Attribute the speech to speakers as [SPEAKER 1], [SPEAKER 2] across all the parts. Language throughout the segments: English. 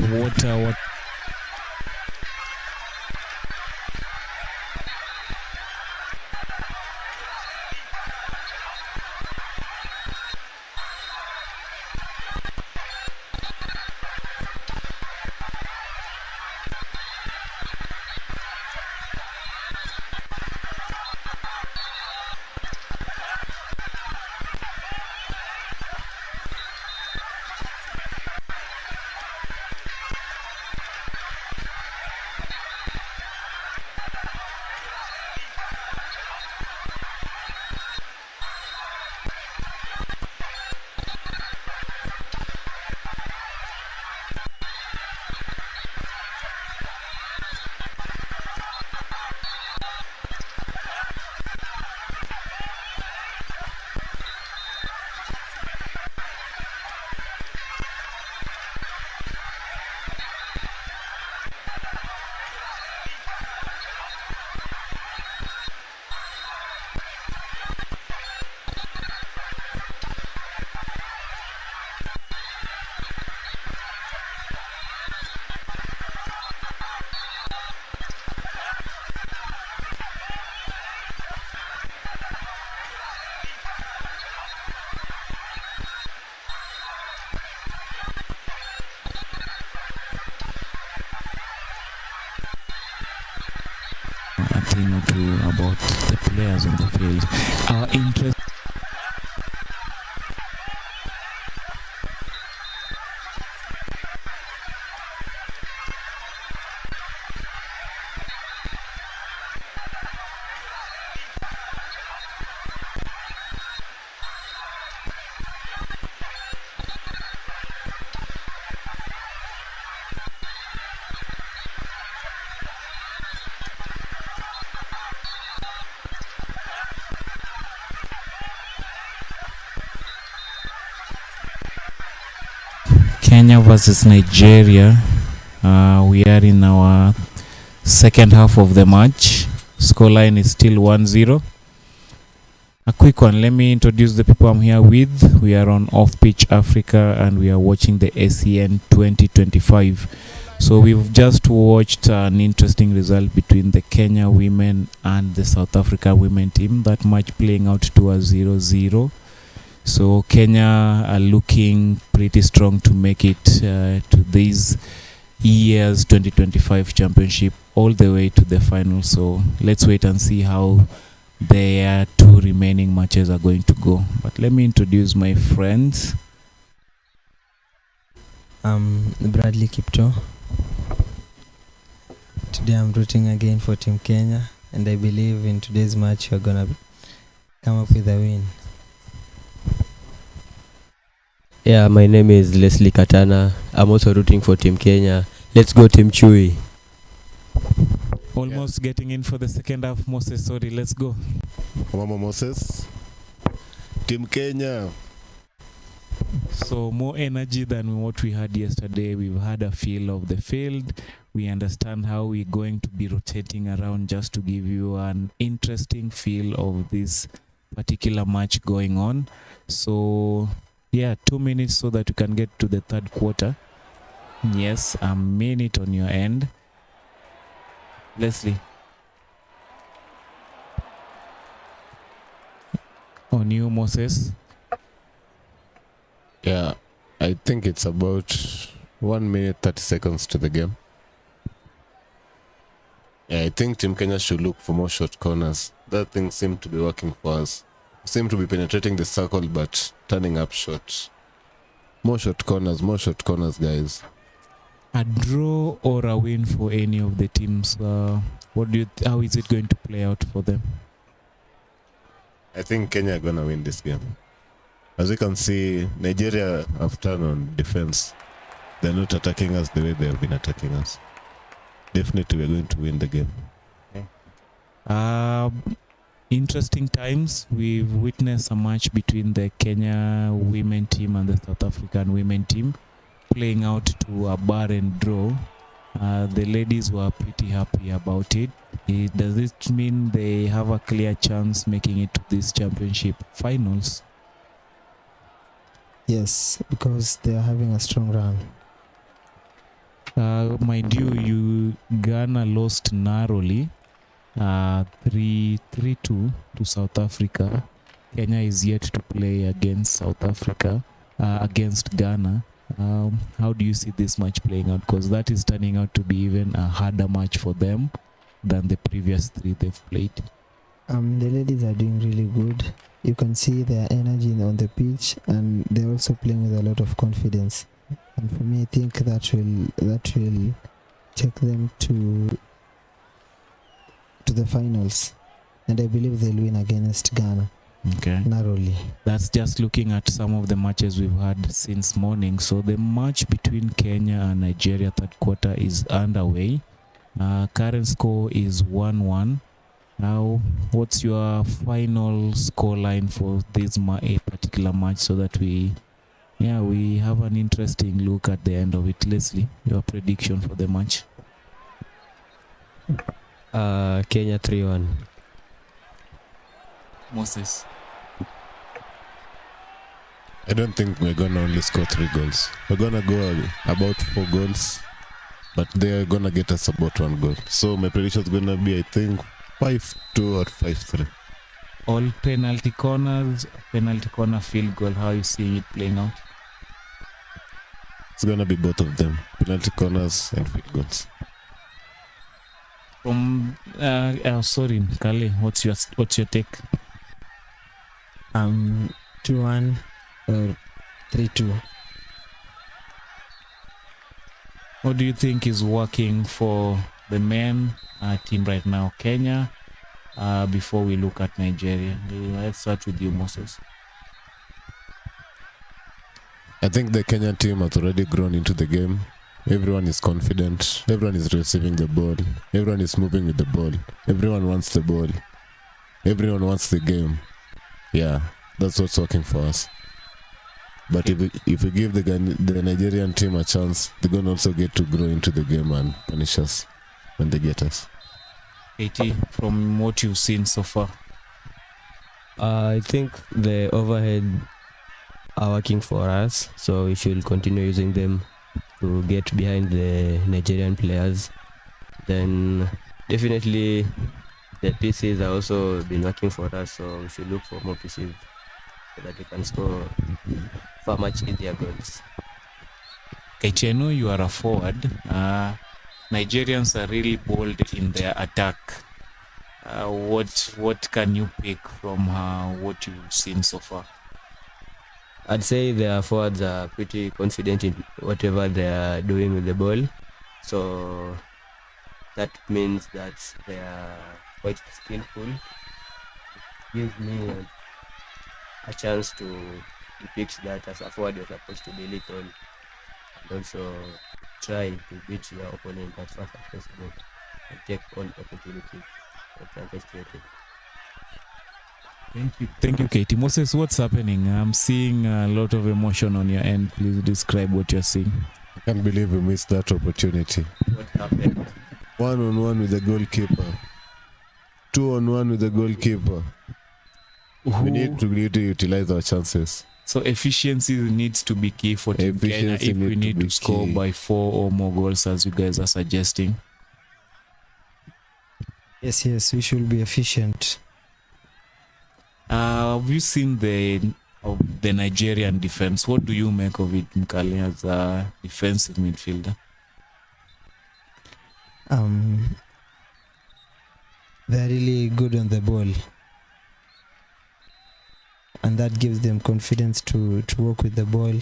[SPEAKER 1] what a thing or two about the players on the field. Our interest. Kenya versus Nigeria. We are in our second half of the match. Scoreline is still 1-0. A quick one, let me introduce the people I'm here with. We are on Off Pitch Africa and we are watching the ACN 2025. So we've just watched an interesting result between the Kenya women and the South Africa women team. That match playing out to a 0-0. So Kenya are looking pretty strong to make it to this year's 2025 championship all the way to the final. So let's wait and see how their two remaining matches are going to go. But let me introduce my friends.
[SPEAKER 2] I'm Bradley Kipto. Today I'm rooting again for Team Kenya, and I believe in today's match we're gonna come up with a win.
[SPEAKER 3] Yeah, my name is Leslie Katana. I'm also rooting for Team Kenya. Let's go Team Chui.
[SPEAKER 1] Almost getting in for the second half. Moses, sorry, let's go.
[SPEAKER 4] Mama Moses. Team Kenya.
[SPEAKER 1] So more energy than what we had yesterday. We've had a feel of the field. We understand how we're going to be rotating around just to give you an interesting feel of this particular match going on. So yeah, 2 minutes so that you can get to the third quarter. Yes, a minute on your end. Leslie. On you, Moses.
[SPEAKER 4] Yeah, I think it's about 1 minute 30 seconds to the game. Yeah, I think Team Kenya should look for more short corners. That thing seemed to be working for us. Seem to be penetrating the circle but turning up short. More short corners, guys.
[SPEAKER 1] A draw or a win for any of the teams? How is it going to play out for them?
[SPEAKER 4] I think Kenya are gonna win this game. As you can see, Nigeria have turned on defense. They're not attacking us the way they have been attacking us. Definitely we're going to win the game.
[SPEAKER 1] Interesting times. We've witnessed a match between the Kenya women team and the South African women team playing out to a barren draw. The ladies were pretty happy about it. Does it mean they have a clear chance making it to this championship finals?
[SPEAKER 2] Yes, because they are having a strong run.
[SPEAKER 1] Mind you, Ghana lost narrowly, 3-2 to South Africa. Kenya is yet to play against South Africa, against Ghana. How do you see this match playing out? Because that is turning out to be even a harder match for them than the previous 3 they've played.
[SPEAKER 2] The ladies are doing really good. You can see their energy on the pitch, and they're also playing with a lot of confidence. And for me, I think that will take them to the finals, and I believe they'll win against Ghana.
[SPEAKER 1] Okay.
[SPEAKER 2] Narrowly.
[SPEAKER 1] That's just looking at some of the matches we've had since morning. So the match between Kenya and Nigeria third quarter is underway. Current score is 1-1. Now, what's your final score line for this a particular match, so that we have an interesting look at the end of it? Leslie, your prediction for the match?
[SPEAKER 3] Kenya 3-1.
[SPEAKER 1] Moses.
[SPEAKER 4] I don't think we're gonna only score 3 goals. We're gonna go about 4 goals, but they're gonna get us about 1 goal. So my prediction is gonna be, I think, 5-2 or 5-3.
[SPEAKER 1] All penalty corners, penalty corner, field goal. How are you seeing it playing out?
[SPEAKER 4] It's gonna be both of them, penalty corners and field goals.
[SPEAKER 1] From sorry, Kale, what's your take?
[SPEAKER 2] 2-1 or 3-2.
[SPEAKER 1] What do you think is working for the men team right now, Kenya, before we look at Nigeria? Let's start with you, Moses.
[SPEAKER 4] I think the Kenyan team has already grown into the game. Everyone is confident. Everyone is receiving the ball. Everyone is moving with the ball. Everyone wants the ball. Everyone wants the game. Yeah, that's what's working for us. But if we give the Nigerian team a chance, they're going to also get to grow into the game and punish us when they get us.
[SPEAKER 1] KT, from what you've seen so far?
[SPEAKER 3] I think the overhead are working for us, so we should continue using them to get behind the Nigerian players. Then definitely the PCs have also been working for us, so we should look for more PCs so that we can score far much easier goals.
[SPEAKER 1] KT, I know you are a forward. Nigerians are really bold in their attack. What can you pick from what you've seen so far?
[SPEAKER 3] I'd say their forwards are pretty confident in whatever they are doing with the ball. So that means that they are quite skillful. It gives me a chance to depict that as a forward you're supposed to be little and also try to beat your opponent as fast as possible and take all opportunities that are just created.
[SPEAKER 1] Thank you, Katie. Moses, what's happening? I'm seeing a lot of emotion on your end. Please describe what you're seeing.
[SPEAKER 4] I can't believe we missed that opportunity.
[SPEAKER 1] What happened?
[SPEAKER 4] 1-on-1 with the goalkeeper. 2-on-1 with the goalkeeper. We need to utilize our chances.
[SPEAKER 1] So efficiency needs to be key for Team Kenya
[SPEAKER 4] Efficiency
[SPEAKER 1] if we need to score
[SPEAKER 4] key.
[SPEAKER 1] by 4 or more goals, as you guys are suggesting.
[SPEAKER 2] Yes, we should be efficient.
[SPEAKER 1] Have you seen the Nigerian defense? What do you make of it, Mkali, as a defensive midfielder?
[SPEAKER 2] They're really good on the ball, and that gives them confidence to work with the ball,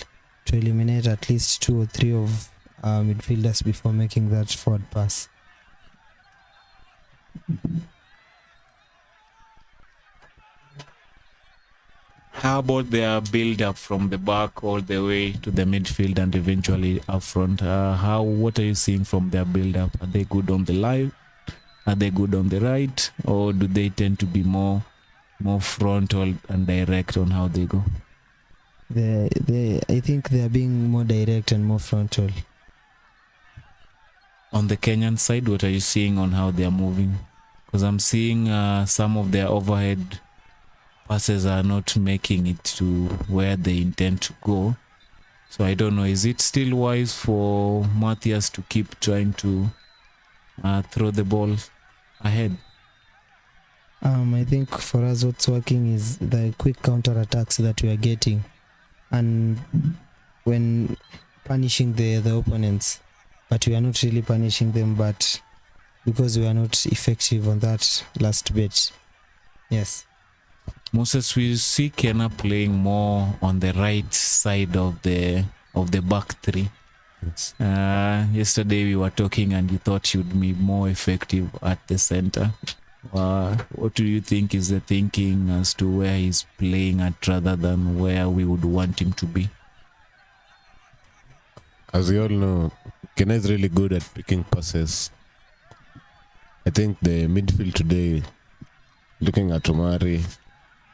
[SPEAKER 2] to eliminate at least 2 or 3 of midfielders before making that forward pass.
[SPEAKER 1] How about their build-up from the back all the way to the midfield and eventually up front? What are you seeing from their build-up? Are they good on the left? Are they good on the right? Or do they tend to be more frontal and direct on how they go?
[SPEAKER 2] I think they are being more direct and more frontal.
[SPEAKER 1] On the Kenyan side, what are you seeing on how they are moving? Because I'm seeing some of their overhead passes are not making it to where they intend to go. So I don't know, is it still wise for Matthias to keep trying to throw the ball ahead?
[SPEAKER 2] I think for us what's working is the quick counter attacks that we are getting, and when punishing the opponents, but we are not really punishing them, but because we are not effective on that last bit. Yes.
[SPEAKER 1] Moses, we see Kenya playing more on the right side of the back three. Yesterday we were talking and you thought you'd be more effective at the center. What do you think is the thinking as to where he's playing at rather than where we would want him to be?
[SPEAKER 4] As you all know, Kenya is really good at picking passes. I think the midfield today, looking at Omari,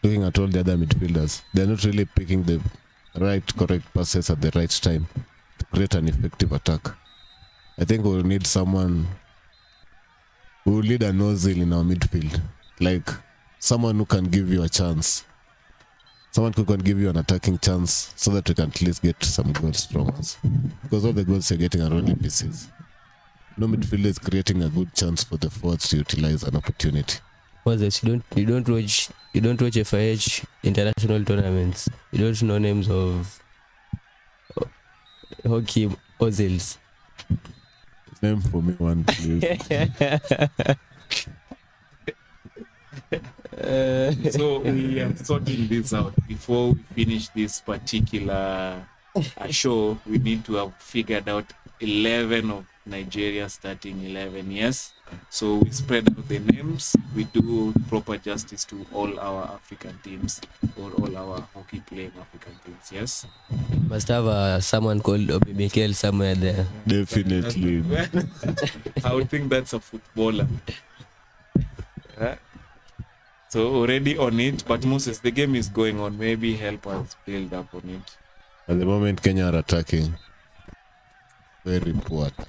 [SPEAKER 4] looking at all the other midfielders, they're not really picking the correct passes at the right time to create an effective attack. I think we'll need someone who will lead a nozzle in our midfield, like someone who can give you a chance, someone who can give you an attacking chance so that we can at least get some goals from us. Because all the goals you're getting are only pieces. No midfielder is creating a good chance for the forwards to utilize an opportunity.
[SPEAKER 3] Moses, you don't watch FIH international tournaments. You don't know names of hockey Ozils.
[SPEAKER 4] Name for me one, please.
[SPEAKER 1] So we are sorting this out before we finish this particular show. We need to have figured out 11 of Nigeria starting 11. Yes. So we spread out the names. We do proper justice to all our African teams or all our hockey playing African teams. Yes.
[SPEAKER 3] Must have someone called Obi Mikel somewhere there.
[SPEAKER 4] Definitely.
[SPEAKER 1] I would think that's a footballer. So already on it, but Moses, the game is going on. Maybe help us build up on it.
[SPEAKER 4] At the moment, Kenya are attacking. Very poor attack.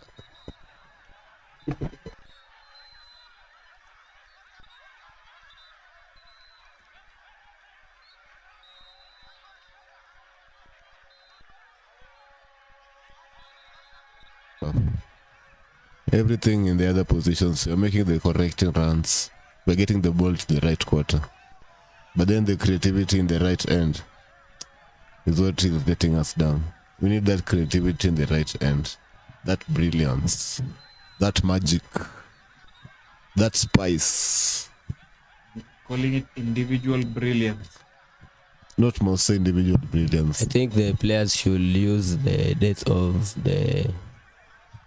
[SPEAKER 4] Everything in the other positions, we're making the correct runs. We're getting the ball to the right quarter. But then the creativity in the right end is what is letting us down. We need that creativity in the right end. That brilliance. That magic. That spice.
[SPEAKER 1] Calling it individual brilliance.
[SPEAKER 4] Not mostly individual brilliance.
[SPEAKER 3] I think the players should use the death of the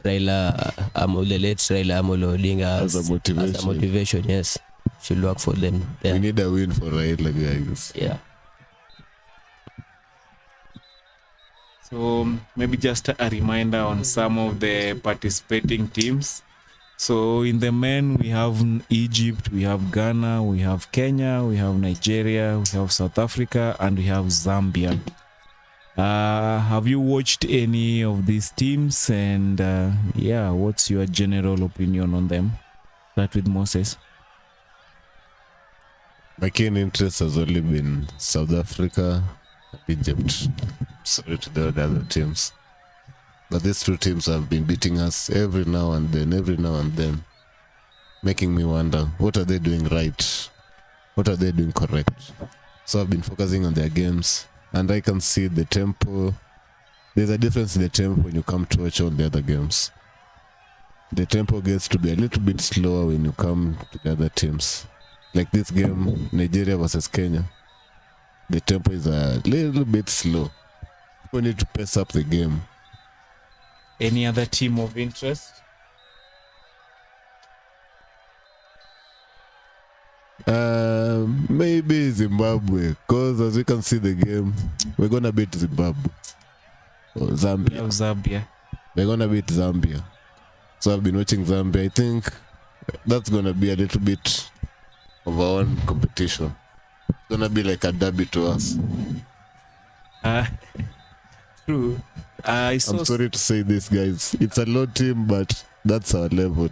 [SPEAKER 3] late Raila Amolo Odinga
[SPEAKER 4] As a motivation.
[SPEAKER 3] Yes, should work for them.
[SPEAKER 4] We
[SPEAKER 3] Yeah.
[SPEAKER 4] need a win for Raila, guys.
[SPEAKER 3] Yeah.
[SPEAKER 1] So maybe just a reminder on some of the participating teams. So in the men, we have Egypt, we have Ghana, we have Kenya, we have Nigeria, we have South Africa, and we have Zambia. Have you watched any of these teams? And what's your general opinion on them? Start with Moses.
[SPEAKER 4] My keen interest has only been South Africa, Egypt. Sorry to the other teams. But these two teams have been beating us every now and then, making me wonder, what are they doing right? What are they doing correct? So I've been focusing on their games, and I can see the tempo. There's a difference in the tempo when you come to watch all the other games. The tempo gets to be a little bit slower when you come to the other teams. Like this game, Nigeria versus Kenya, the tempo is a little bit slow. We need to pace up the game.
[SPEAKER 1] Any other team of interest?
[SPEAKER 4] Maybe Zimbabwe, because as you can see the game, we're gonna beat Zimbabwe or Zambia.
[SPEAKER 1] Zambia.
[SPEAKER 4] We're gonna beat Zambia. So I've been watching Zambia. I think that's gonna be a little bit of our own competition. It's gonna be like a derby to us.
[SPEAKER 1] True.
[SPEAKER 4] I'm sorry to say this, guys. It's a low team, but that's our level.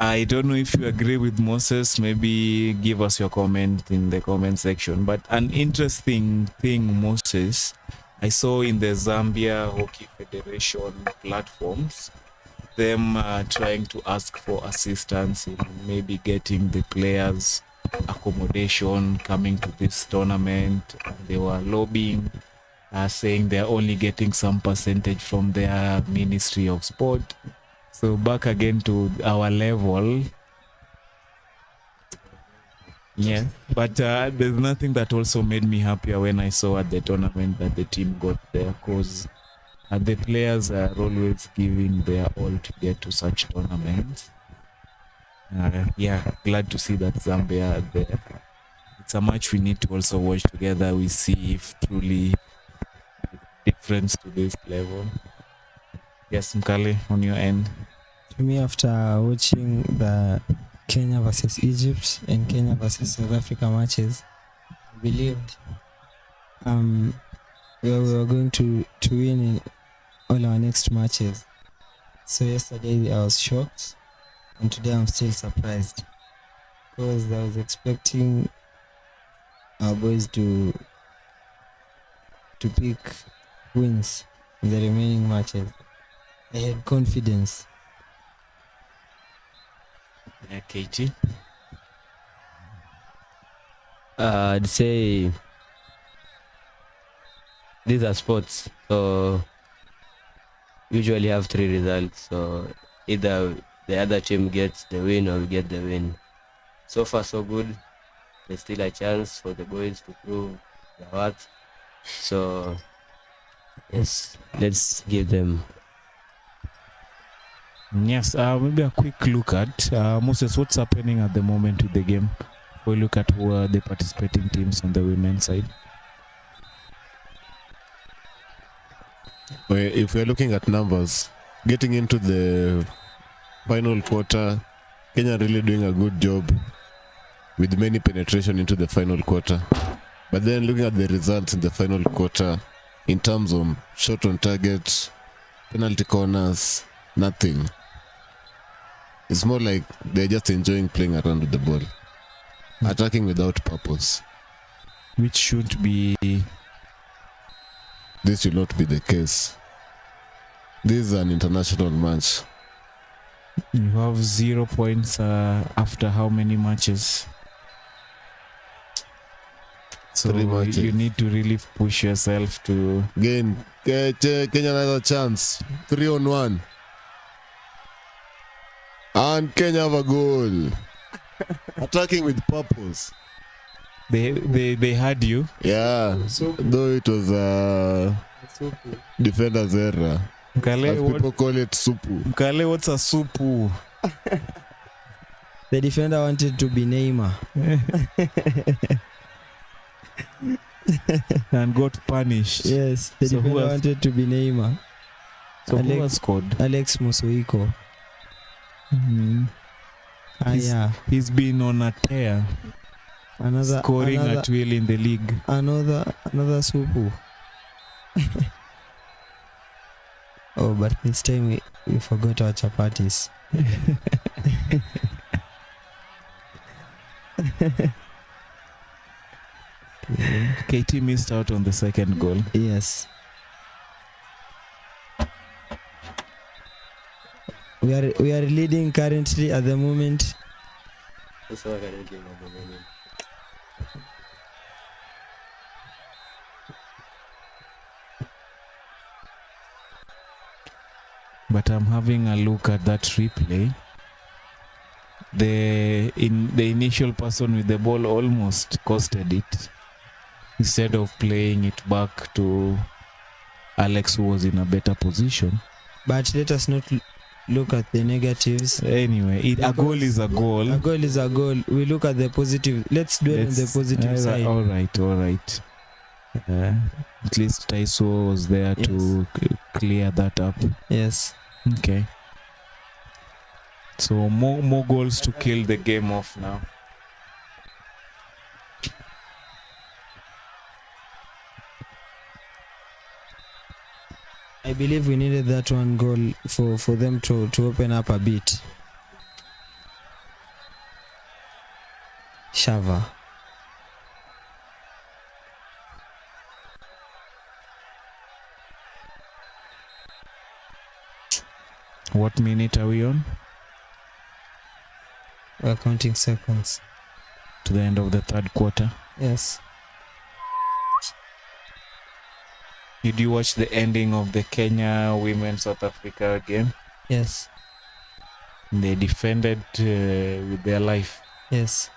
[SPEAKER 1] I don't know if you agree with Moses. Maybe give us your comment in the comment section. But an interesting thing, Moses, I saw in the Zambia Hockey Federation platforms them trying to ask for assistance in maybe getting the players accommodation coming to this tournament. They were lobbying, saying they're only getting some percentage from their Ministry of Sport. So back again to our level. Yeah, but there's nothing that also made me happier when I saw at the tournament that the team got there, because the players are always giving their all to get to such tournaments. Yeah, glad to see that Zambia are there. It's a match we need to also watch together. We see if truly difference to this level. Yes, Mkali, on your end.
[SPEAKER 2] To me, after watching the Kenya versus Egypt and Kenya versus South Africa matches, I believed we were going to win in all our next matches. So yesterday I was shocked, and today I'm still surprised, because I was expecting our boys to pick wins in the remaining matches. I had confidence.
[SPEAKER 1] Yeah, Katie.
[SPEAKER 3] I'd say these are sports, so usually have 3 results. So either the other team gets the win or we get the win. So far, so good. There's still a chance for the boys to prove their worth. So yes, let's give them.
[SPEAKER 1] Yes, maybe a quick look at Moses, what's happening at the moment with the game? We look at who are the participating teams on the women's side.
[SPEAKER 4] If we're looking at numbers, getting into the final quarter, Kenya really doing a good job with many penetration into the final quarter. But then looking at the results in the final quarter, in terms of shot on target, penalty corners, nothing. It's more like they're just enjoying playing around with the ball, attacking without purpose.
[SPEAKER 1] Which should be...
[SPEAKER 4] This will not be the case. This is an international match.
[SPEAKER 1] You have 0 points after how many matches? So
[SPEAKER 4] 3 matches.
[SPEAKER 1] you need to really push yourself to...
[SPEAKER 4] Again, Kenya has a chance. 3-on-1. And Kenya have a goal. Attacking with purpose.
[SPEAKER 1] They had you.
[SPEAKER 4] Yeah. Though it was defender's error. As people call it supu.
[SPEAKER 1] Mkale, what's a supu?
[SPEAKER 2] The defender wanted to be Neymar.
[SPEAKER 1] And got punished.
[SPEAKER 2] Yes, the
[SPEAKER 1] So who
[SPEAKER 2] defender
[SPEAKER 1] has-
[SPEAKER 2] wanted to be Neymar.
[SPEAKER 1] So who
[SPEAKER 2] Alex-
[SPEAKER 1] has scored?
[SPEAKER 2] Alex Musoiko. Yeah.
[SPEAKER 1] He's been on a tear, scoring at will in the league.
[SPEAKER 2] Another Supu. Oh, but this time we forgot our chapatis.
[SPEAKER 1] KT missed out on the second goal.
[SPEAKER 2] Yes. We are leading currently at the moment.
[SPEAKER 1] But I'm having a look at that replay. The initial person with the ball almost costed it. Instead of playing it back to Alex, who was in a better position.
[SPEAKER 2] But let us not look at the negatives.
[SPEAKER 1] Anyway, a goal is a goal.
[SPEAKER 2] A goal is a goal. We look at the positive. Let's dwell on the positive side.
[SPEAKER 1] All right. At least Taiso was there to clear that up.
[SPEAKER 2] Yes.
[SPEAKER 1] Okay. So more goals to kill the game off now.
[SPEAKER 2] I believe we needed that one goal for them to open up a bit. Shava.
[SPEAKER 1] What minute are we on?
[SPEAKER 2] We're counting seconds.
[SPEAKER 1] To the end of the third quarter.
[SPEAKER 2] Yes.
[SPEAKER 1] Did you watch the ending of the Kenya Women South Africa game?
[SPEAKER 2] Yes.
[SPEAKER 1] They defended with their life.
[SPEAKER 2] Yes.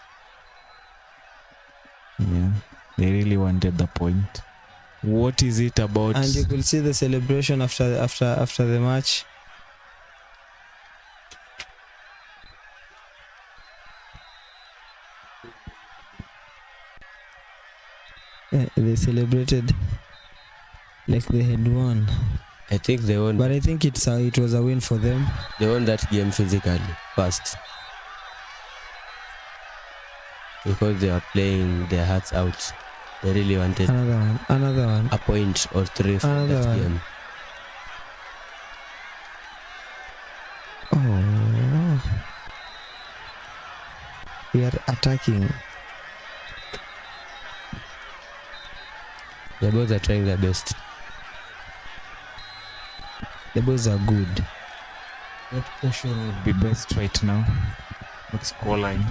[SPEAKER 1] Yeah, they really wanted the point. What is it about?
[SPEAKER 2] And you could see the celebration after the match. They celebrated like they had won.
[SPEAKER 3] I think they won.
[SPEAKER 2] But I think it was a win for them.
[SPEAKER 3] They won that game physically first, because they are playing their hearts out. They really wanted
[SPEAKER 2] Another one.
[SPEAKER 3] a point or 3 from
[SPEAKER 2] Another
[SPEAKER 3] that
[SPEAKER 2] one.
[SPEAKER 3] game.
[SPEAKER 2] Oh. We are attacking.
[SPEAKER 3] The boys are trying their best.
[SPEAKER 2] The boys are good.
[SPEAKER 1] What portion would be best right now? What scoreline?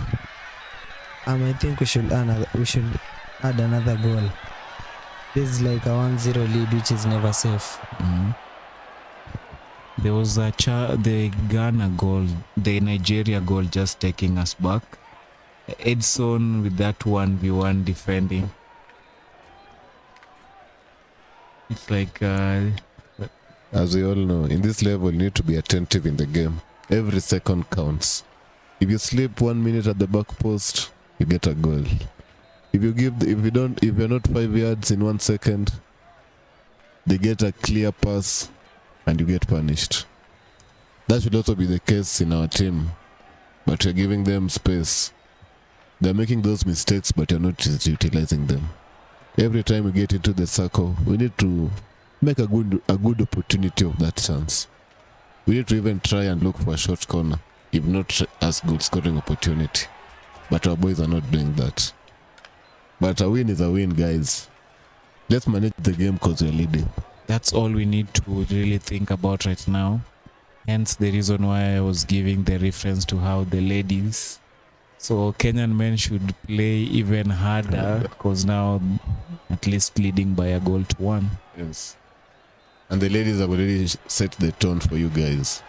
[SPEAKER 2] I think we should add another goal. This is like a 1-0 lead, which is never safe.
[SPEAKER 1] There was the Ghana goal, the Nigeria goal just taking us back. Edson with that 1v1 defending. It's like
[SPEAKER 4] As we all know, in this level, you need to be attentive in the game. Every second counts. If you sleep 1 minute at the back post, you get a goal. If you're not 5 yards in 1 second, they get a clear pass and you get punished. That should also be the case in our team, but you're giving them space. They're making those mistakes, but you're not utilizing them. Every time we get into the circle, we need to make a good opportunity of that chance. We need to even try and look for a short corner, if not as good scoring opportunity. But our boys are not doing that. But a win is a win, guys. Let's manage the game because we're leading.
[SPEAKER 1] that's all we need to really think about right now. Hence the reason why I was giving the reference to how the ladies. So Kenyan men should play even harder because now at least leading by a goal to 1.
[SPEAKER 4] Yes. And the ladies have already set the tone for you guys.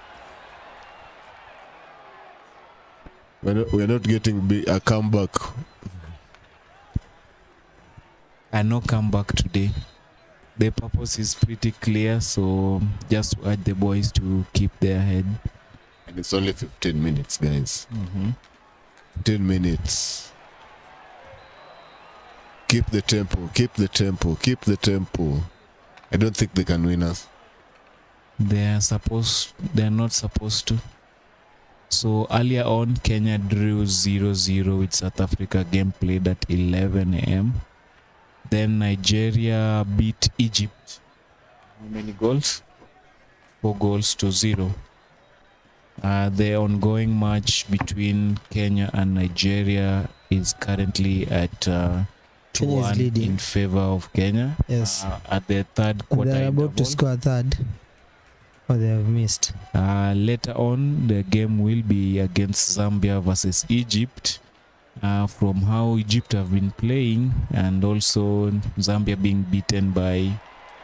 [SPEAKER 4] We're not getting a comeback.
[SPEAKER 1] And no comeback today. The purpose is pretty clear, so just urge the boys to keep their head.
[SPEAKER 4] And it's only 15 minutes, guys. 10 minutes. Keep the tempo, keep the tempo, keep the tempo. I don't think they can win us.
[SPEAKER 1] They're not supposed to. So earlier on, Kenya drew 0-0 with South Africa, game played at 11 a.m. Then Nigeria beat Egypt. How many goals? 4-0. The ongoing match between Kenya and Nigeria is currently at
[SPEAKER 2] Kenya is
[SPEAKER 1] 2-1
[SPEAKER 2] leading.
[SPEAKER 1] in favor of Kenya.
[SPEAKER 2] Yes.
[SPEAKER 1] At the third quarter
[SPEAKER 2] They're about to
[SPEAKER 1] interval.
[SPEAKER 2] score a third. Or they have missed.
[SPEAKER 1] Later on, the game will be against Zambia versus Egypt. From how Egypt have been playing, and also Zambia being beaten by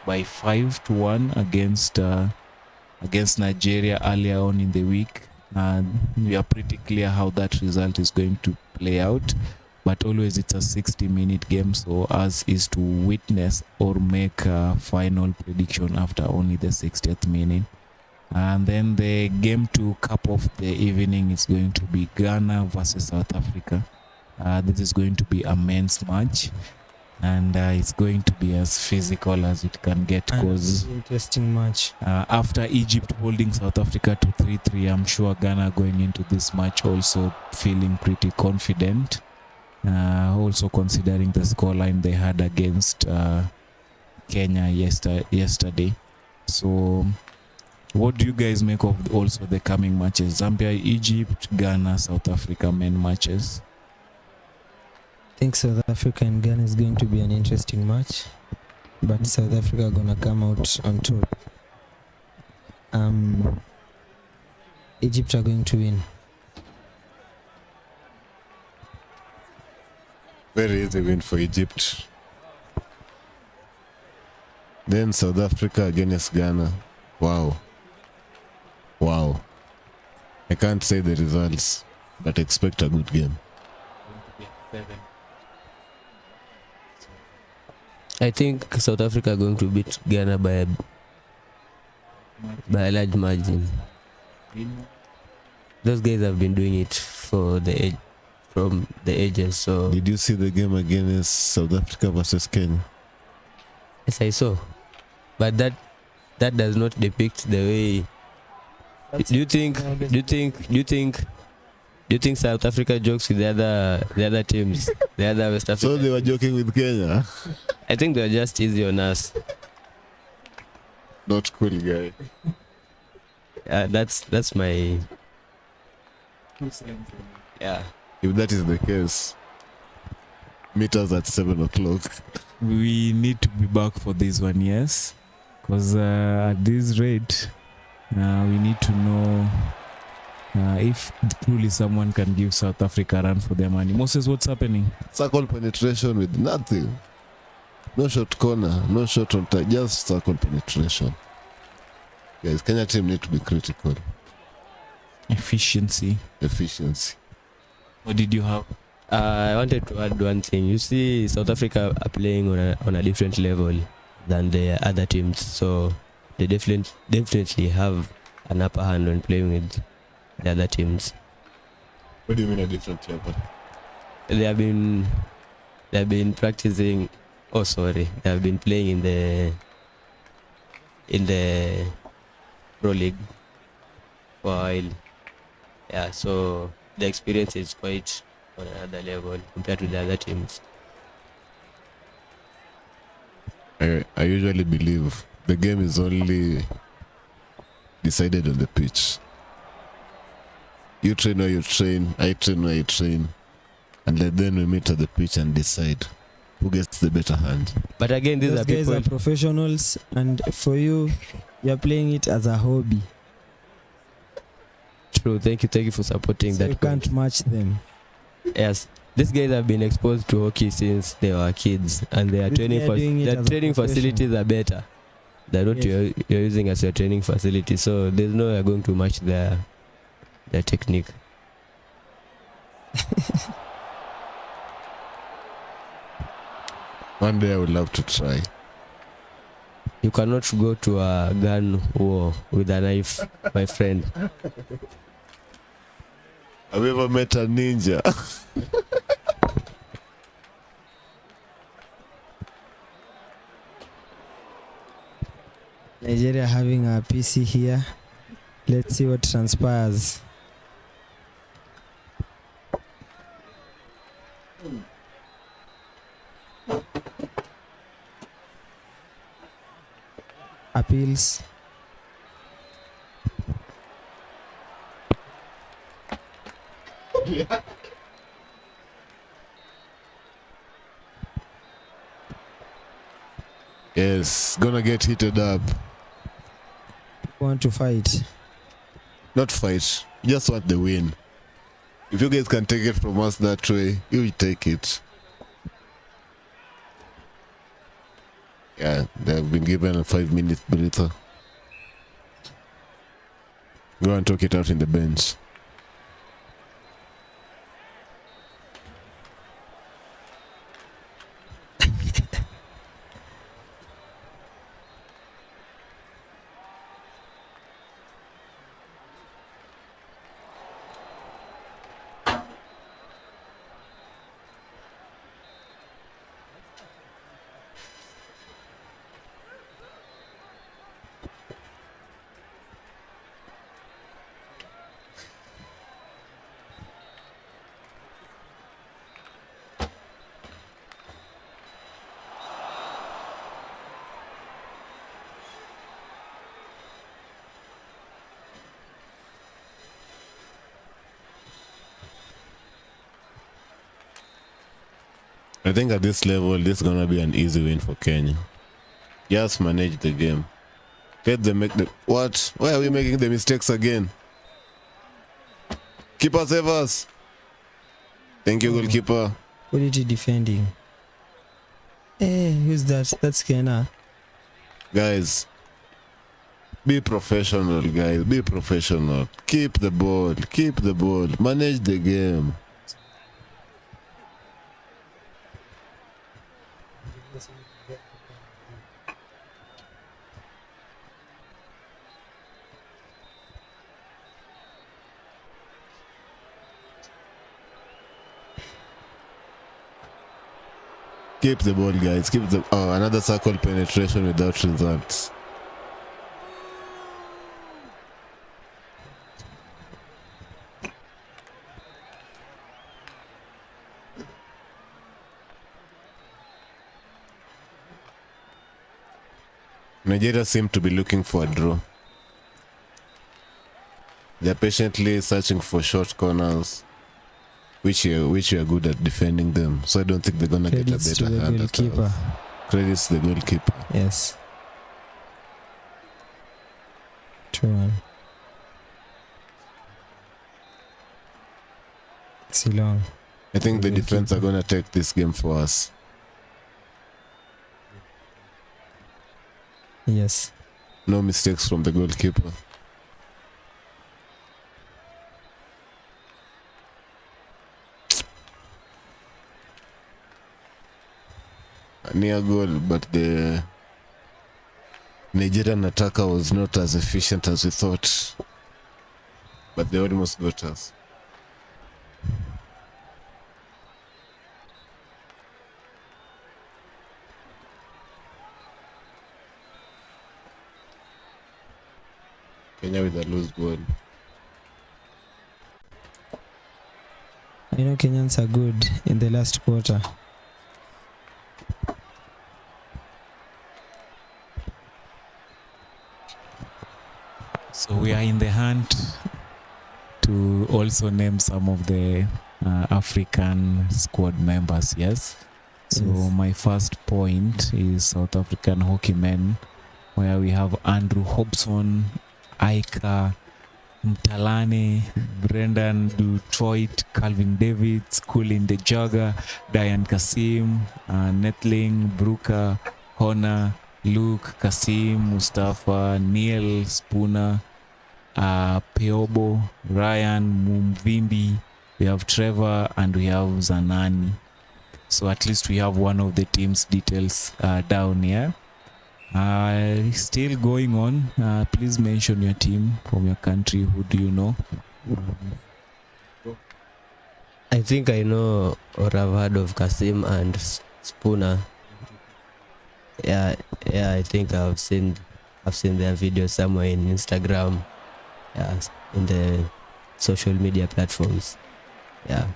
[SPEAKER 1] 5-1 against Nigeria earlier on in the week. We are pretty clear how that result is going to play out. But always it's a 60-minute game, so ours is to witness or make a final prediction after only the 60th minute. And then the game to cap off the evening is going to be Ghana versus South Africa. This is going to be a men's match, and it's going to be as physical as it can get, because
[SPEAKER 2] Interesting match.
[SPEAKER 1] after Egypt holding South Africa to 3-3, I'm sure Ghana going into this match also feeling pretty confident. Also considering the scoreline they had against Kenya yesterday. So what do you guys make of also the coming matches? Zambia, Egypt, Ghana, South Africa men matches.
[SPEAKER 2] I think South Africa and Ghana is going to be an interesting match, but South Africa are gonna come out on top. Egypt are going to win.
[SPEAKER 4] Very easy win for Egypt. Then South Africa against Ghana. Wow. Wow. I can't say the results, but expect a good game.
[SPEAKER 3] I think South Africa are going to beat Ghana by a large margin. Those guys have been doing it from the ages. So
[SPEAKER 4] Did you see the game against South Africa versus Kenya?
[SPEAKER 3] yes, I saw, but that does not depict the way. Do you think South Africa jokes with the other teams, the other West
[SPEAKER 4] So
[SPEAKER 3] Africa?
[SPEAKER 4] they were joking with Kenya.
[SPEAKER 3] I think they're just easy on us.
[SPEAKER 4] Not cool, guy.
[SPEAKER 3] That's my yeah.
[SPEAKER 4] If that is the case, meet us at 7 o'clock.
[SPEAKER 1] We need to be back for this one, yes, because at this rate, we need to know if truly someone can give South Africa a run for their money. Moses, what's happening?
[SPEAKER 4] Circle penetration with nothing. No short corner, no shot on time, just circle penetration. Guys, Kenya team need to be critical.
[SPEAKER 1] Efficiency.
[SPEAKER 4] Efficiency.
[SPEAKER 1] What did you have?
[SPEAKER 3] I wanted to add one thing. You see, South Africa are playing on a different level than the other teams, so they definitely have an upper hand when playing with the other teams.
[SPEAKER 4] What do you mean a different level?
[SPEAKER 3] They have been practicing. Oh, sorry, they have been playing in the Pro League for a while. Yeah, so the experience is quite on another level compared to the other teams.
[SPEAKER 4] I usually believe the game is only decided on the pitch. You train where you train, I train where I train, and then we meet at the pitch and decide who gets the better hand.
[SPEAKER 3] But again, these
[SPEAKER 2] Those
[SPEAKER 3] are
[SPEAKER 2] guys
[SPEAKER 3] people.
[SPEAKER 2] are professionals, and for you, you're playing it as a hobby.
[SPEAKER 3] True. Thank you for supporting
[SPEAKER 2] So you
[SPEAKER 3] that. point.
[SPEAKER 2] can't match them.
[SPEAKER 3] Yes, these guys have been exposed to hockey since they were kids, and their
[SPEAKER 2] These guys are doing it
[SPEAKER 3] their
[SPEAKER 2] as a
[SPEAKER 3] training facilities are better than what
[SPEAKER 2] Yes.
[SPEAKER 3] you're using as your training facility. So there's no way going to match their technique.
[SPEAKER 4] One day I would love to try.
[SPEAKER 3] You cannot go to a gun war with a knife, my friend.
[SPEAKER 4] Have you ever met a ninja?
[SPEAKER 2] Nigeria having a PC here. Let's see what transpires. Appeals.
[SPEAKER 4] Yes, gonna get heated up.
[SPEAKER 2] Want to fight.
[SPEAKER 4] Not fight, just want the win. If you guys can take it from us that way, you will take it. Yeah, they've been given a 5-minute breather. Go and talk it out in the bench. I think at this level, this is gonna be an easy win for Kenya. Just manage the game. Let them make the what? Why are we making the mistakes again? Keeper save us. Thank you, goalkeeper.
[SPEAKER 2] What is he defending? Hey, who's that? That's Kena.
[SPEAKER 4] Guys, be professional, guys. Be professional. Keep the ball. Keep the ball. Manage the game. Keep the ball, guys. Keep the. Oh, another circle penetration without results. Nigeria seem to be looking for a draw. They're patiently searching for short corners, which we are good at defending them. So I don't think they're gonna
[SPEAKER 2] Credits
[SPEAKER 4] get
[SPEAKER 2] to
[SPEAKER 4] a
[SPEAKER 2] the
[SPEAKER 4] better hand at
[SPEAKER 2] goalkeeper.
[SPEAKER 4] us. Credits to the goalkeeper.
[SPEAKER 2] Yes. 2-1. Silong.
[SPEAKER 4] I think the
[SPEAKER 2] Goalkeeper.
[SPEAKER 4] defense are gonna take this game for us.
[SPEAKER 2] Yes.
[SPEAKER 4] No mistakes from the goalkeeper. A near goal, but the Nigerian attacker was not as efficient as we thought. But they almost got us. Kenya with a loose ball.
[SPEAKER 2] I know Kenyans are good in the last quarter.
[SPEAKER 1] So we are in the hunt to also name some of the African squad members, yes? So
[SPEAKER 2] Yes.
[SPEAKER 1] my first point is South African hockey men, where we have Andrew Hobson, Aika Mtalane, Brendan Detroit, Calvin Davids, Kulin De Jaga, Diane Kasim, Netling, Bruka, Hona, Luke, Kasim, Mustafa, Neil, Spooner, Peobo, Ryan, Mumvimbi, we have Trevor, and we have Zanani. So at least we have one of the team's details down here. Still going on. Please mention your team from your country. Who do you know?
[SPEAKER 3] I think I know or I've heard of Kasim and Spooner. Yeah, I think I've seen their videos somewhere in Instagram. Yeah, in the social media platforms. Yeah.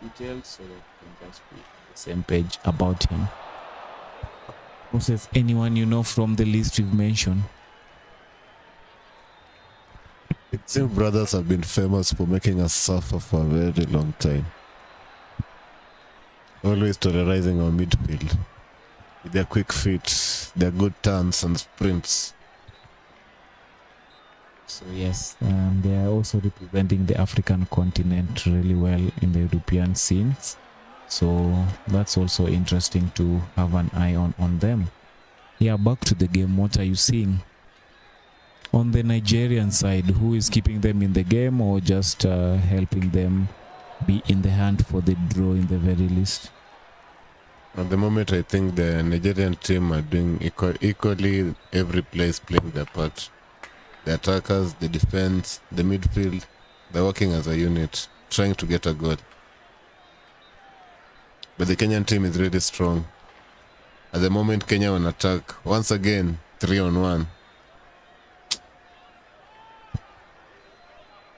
[SPEAKER 1] Details so that we can just be on the same page about him. Moses, anyone you know from the list we've mentioned?
[SPEAKER 4] The Team brothers have been famous for making us suffer for a very long time. Always terrorizing our midfield. With their quick feet, their good turns and sprints.
[SPEAKER 1] So yes, they are also representing the African continent really well in the European scenes. So that's also interesting to have an eye on them. Yeah, back to the game. What are you seeing? On the Nigerian side, who is keeping them in the game or just helping them be in the hunt for the draw in the very least?
[SPEAKER 4] At the moment, I think the Nigerian team are doing equally every place playing their part. The attackers, the defense, the midfield, they're working as a unit, trying to get a goal. But the Kenyan team is really strong. At the moment, Kenya on attack. Once again, 3-on-1.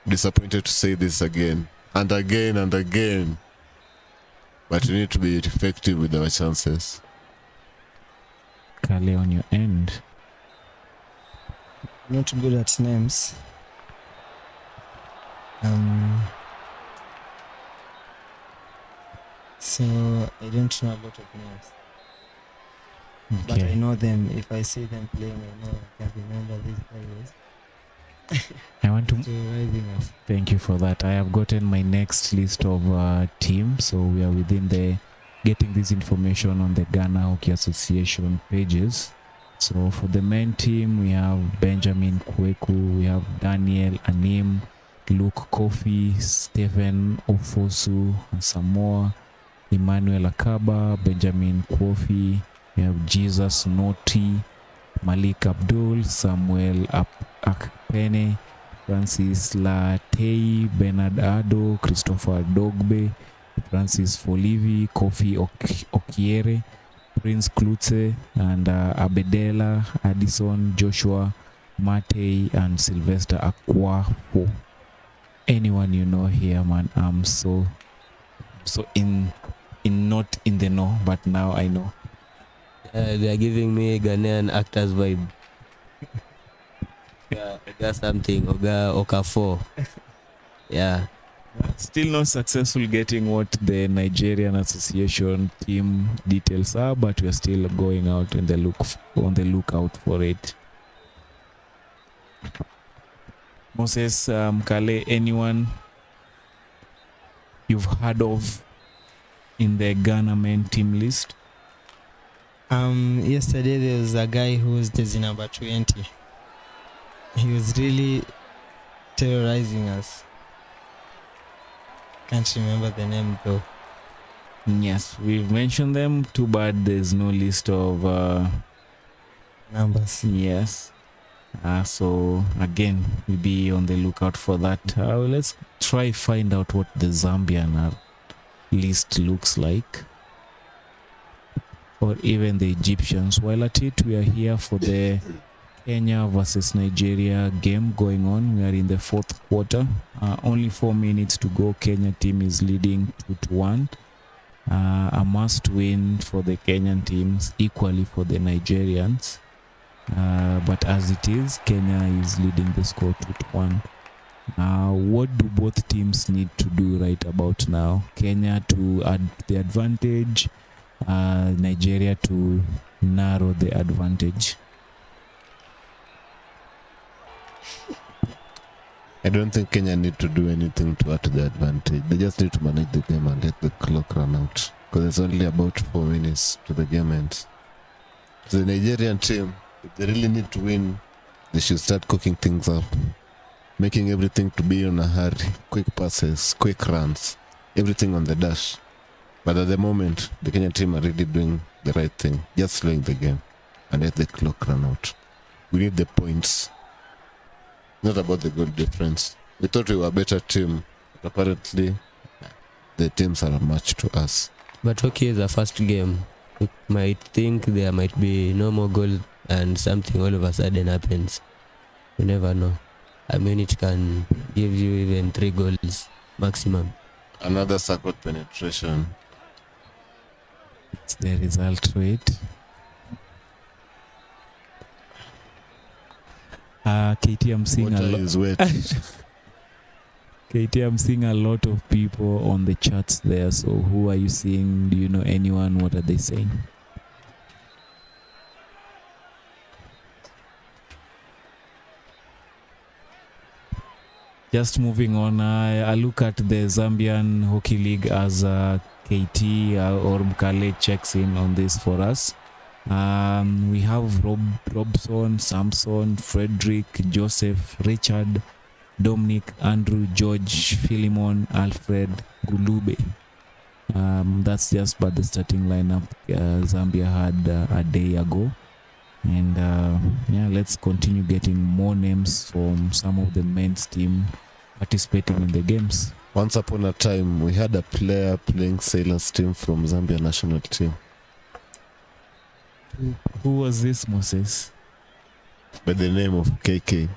[SPEAKER 4] Disappointed to say this again. And again and again. But we need to be effective with our chances.
[SPEAKER 1] Kale on your end.
[SPEAKER 2] Not good at names. So I don't know a lot of names. But I
[SPEAKER 1] Okay.
[SPEAKER 2] know them. If I see them playing, I know I can remember these players.
[SPEAKER 1] I want to
[SPEAKER 2] Terrorizing us.
[SPEAKER 1] thank you for that. I have gotten my next list of teams, so we are within the getting this information on the Ghana Hockey Association pages. So for the main team, we have Benjamin Kweku, we have Daniel Anim, Luke Kofi, Stephen Ofosu, Samoa, Emmanuel Akaba, Benjamin Kofi, we have Jesus Noti, Malik Abdul, Samuel Akpene, Francis Latei, Bernard Ado, Christopher Dogbe, Francis Folivi, Kofi Okiere, Prince Klutze, and Abedela, Addison, Joshua, Matei, and Sylvester Akwapo. Anyone you know here, man, I'm so in not in the know, but now I know.
[SPEAKER 3] They are giving me Ghanaian actors vibe. Oga something, Oga Okafor. Yeah.
[SPEAKER 1] Still not successful getting what the Nigerian Association team details are, but we are still going out in the lookout for it. Moses Kale, anyone you've heard of in the Ghana men team list?
[SPEAKER 2] Yesterday there was a guy who was jersey number 20. He was really terrorizing us. Can't remember the name though.
[SPEAKER 1] Yes, we've mentioned them. Too bad there's no list of
[SPEAKER 2] Numbers.
[SPEAKER 1] yes. So again, we'll be on the lookout for that. Let's try find out what the Zambian list looks like, or even the Egyptians. While at it, we are here for the Kenya versus Nigeria game going on. We are in the fourth quarter. Only 4 minutes to go. Kenya team is leading 2-1. A must win for the Kenyan teams, equally for the Nigerians. But as it is, Kenya is leading the score 2-1. What do both teams need to do right about now? Kenya to add the advantage, Nigeria to narrow the advantage.
[SPEAKER 4] I don't think Kenya need to do anything to add to the advantage. They just need to manage the game and let the clock run out. Because there's only about 4 minutes to the game ends. So the Nigerian team, if they really need to win, they should start cooking things up. Making everything to be on a hurry. Quick passes, quick runs. Everything on the dash. But at the moment, the Kenyan team are really doing the right thing. Just slowing the game and let the clock run out. We need the points. Not about the goal difference. We thought we were a better team, but apparently the teams are a match to us.
[SPEAKER 3] But hockey is the first game. You might think there might be no more goal and something all of a sudden happens. You never know. I mean, it can give you even 3 goals maximum.
[SPEAKER 4] Another circuit penetration.
[SPEAKER 1] It's the result to it. KT, I'm seeing a
[SPEAKER 4] Water
[SPEAKER 1] lot.
[SPEAKER 4] is wet.
[SPEAKER 1] KT, I'm seeing a lot of people on the chats there. So who are you seeing? Do you know anyone? What are they saying? Just moving on, I look at the Zambian Hockey League as KT or Mkale checks in on this for us. We have Robson, Samson, Frederick, Joseph, Richard, Dominic, Andrew, George, Philemon, Alfred, Gulube. That's just but the starting lineup Zambia had a day ago. And yeah, let's continue getting more names from some of the men's team participating in the games.
[SPEAKER 4] Once upon a time, we had a player playing Sailors team from Zambia national team.
[SPEAKER 1] Who was this, Moses?
[SPEAKER 4] By the name of KK.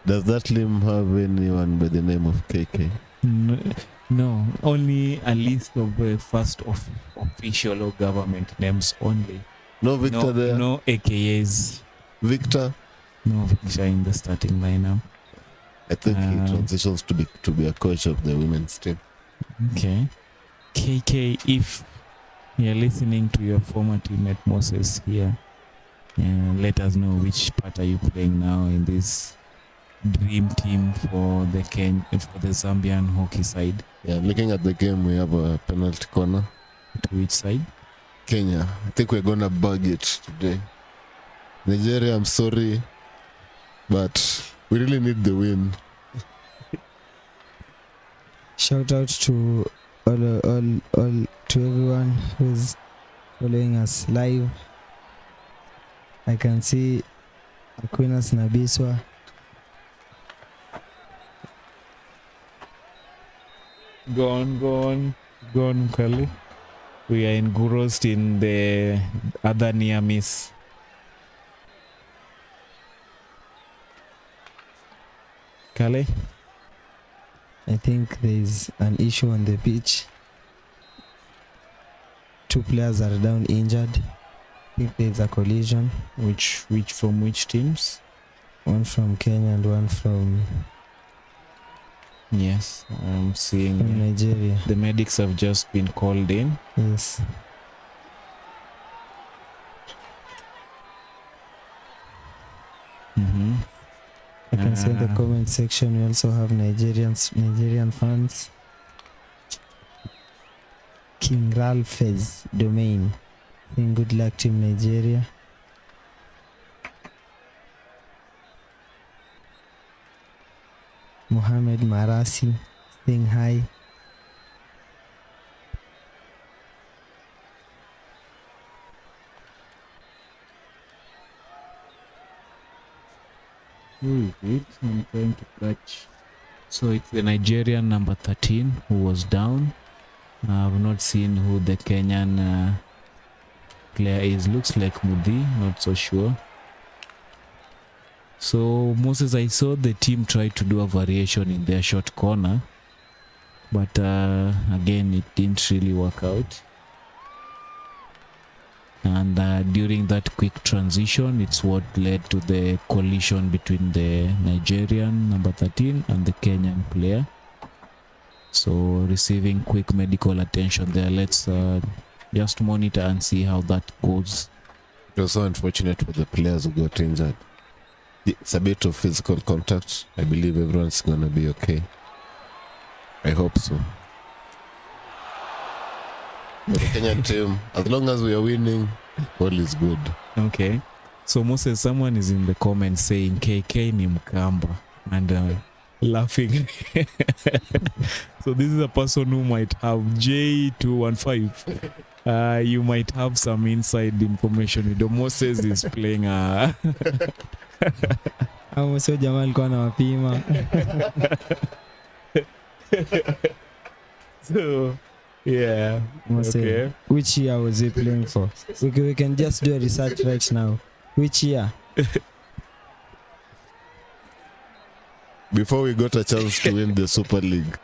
[SPEAKER 4] Does that team have anyone by the name of KK?
[SPEAKER 1] No, only a list of first official or government names only.
[SPEAKER 4] No Victor there?
[SPEAKER 1] No AKAs.
[SPEAKER 4] Victor?
[SPEAKER 1] No Victor in the starting lineup.
[SPEAKER 4] I think he transitions to be a coach of the women's team.
[SPEAKER 1] Okay. KK, if You're listening to your former teammate Moses here. Let us know which part are you playing now in this dream team for the Zambian hockey side.
[SPEAKER 4] Yeah, looking at the game, we have a penalty corner.
[SPEAKER 1] To which side?
[SPEAKER 4] Kenya. I think we're gonna bug it today. Nigeria, I'm sorry, but we really need the win.
[SPEAKER 2] Shout out to all to everyone who's following us live. I can see Aquinas Nabiswa.
[SPEAKER 1] Go on, Kali. We are engrossed in the other near miss. Kale?
[SPEAKER 2] I think there's an issue on the pitch. 2 players are down injured. I think there's a collision.
[SPEAKER 1] Which from which teams?
[SPEAKER 2] One from Kenya and one from
[SPEAKER 1] Yes, I'm seeing
[SPEAKER 2] Nigeria.
[SPEAKER 1] the medics have just been called in.
[SPEAKER 2] Yes.
[SPEAKER 1] Mm-hmm.
[SPEAKER 2] I can see in the comment section we also have Nigerian fans. King Ralph's domain. Saying good luck to Nigeria. Mohammed Marasi saying hi.
[SPEAKER 1] Who is it? I'm trying to catch. So it's the Nigerian number 13 who was down. I've not seen who the Kenyan player is. Looks like Mudi, not so sure. So Moses, I saw the team try to do a variation in their short corner, but again it didn't really work out. And during that quick transition, it's what led to the collision between the Nigerian number 13 and the Kenyan player. So receiving quick medical attention there. Let's just monitor and see how that goes.
[SPEAKER 4] It was so unfortunate for the players who got injured. It's a bit of physical contact. I believe everyone's gonna be okay. I hope so. For the Kenyan team, as long as we are winning, all is good.
[SPEAKER 1] Okay. So Moses, someone is in the comments saying KK ni Mkamba and laughing. So this is a person who might have J215. You might have some inside information. The Moses is playing
[SPEAKER 2] Sio jamaa alikuwa anawapima.
[SPEAKER 1] So yeah. Okay.
[SPEAKER 2] Which year was he playing for? We can just do a research right now. Which year?
[SPEAKER 4] Before we got a chance to win the Super League,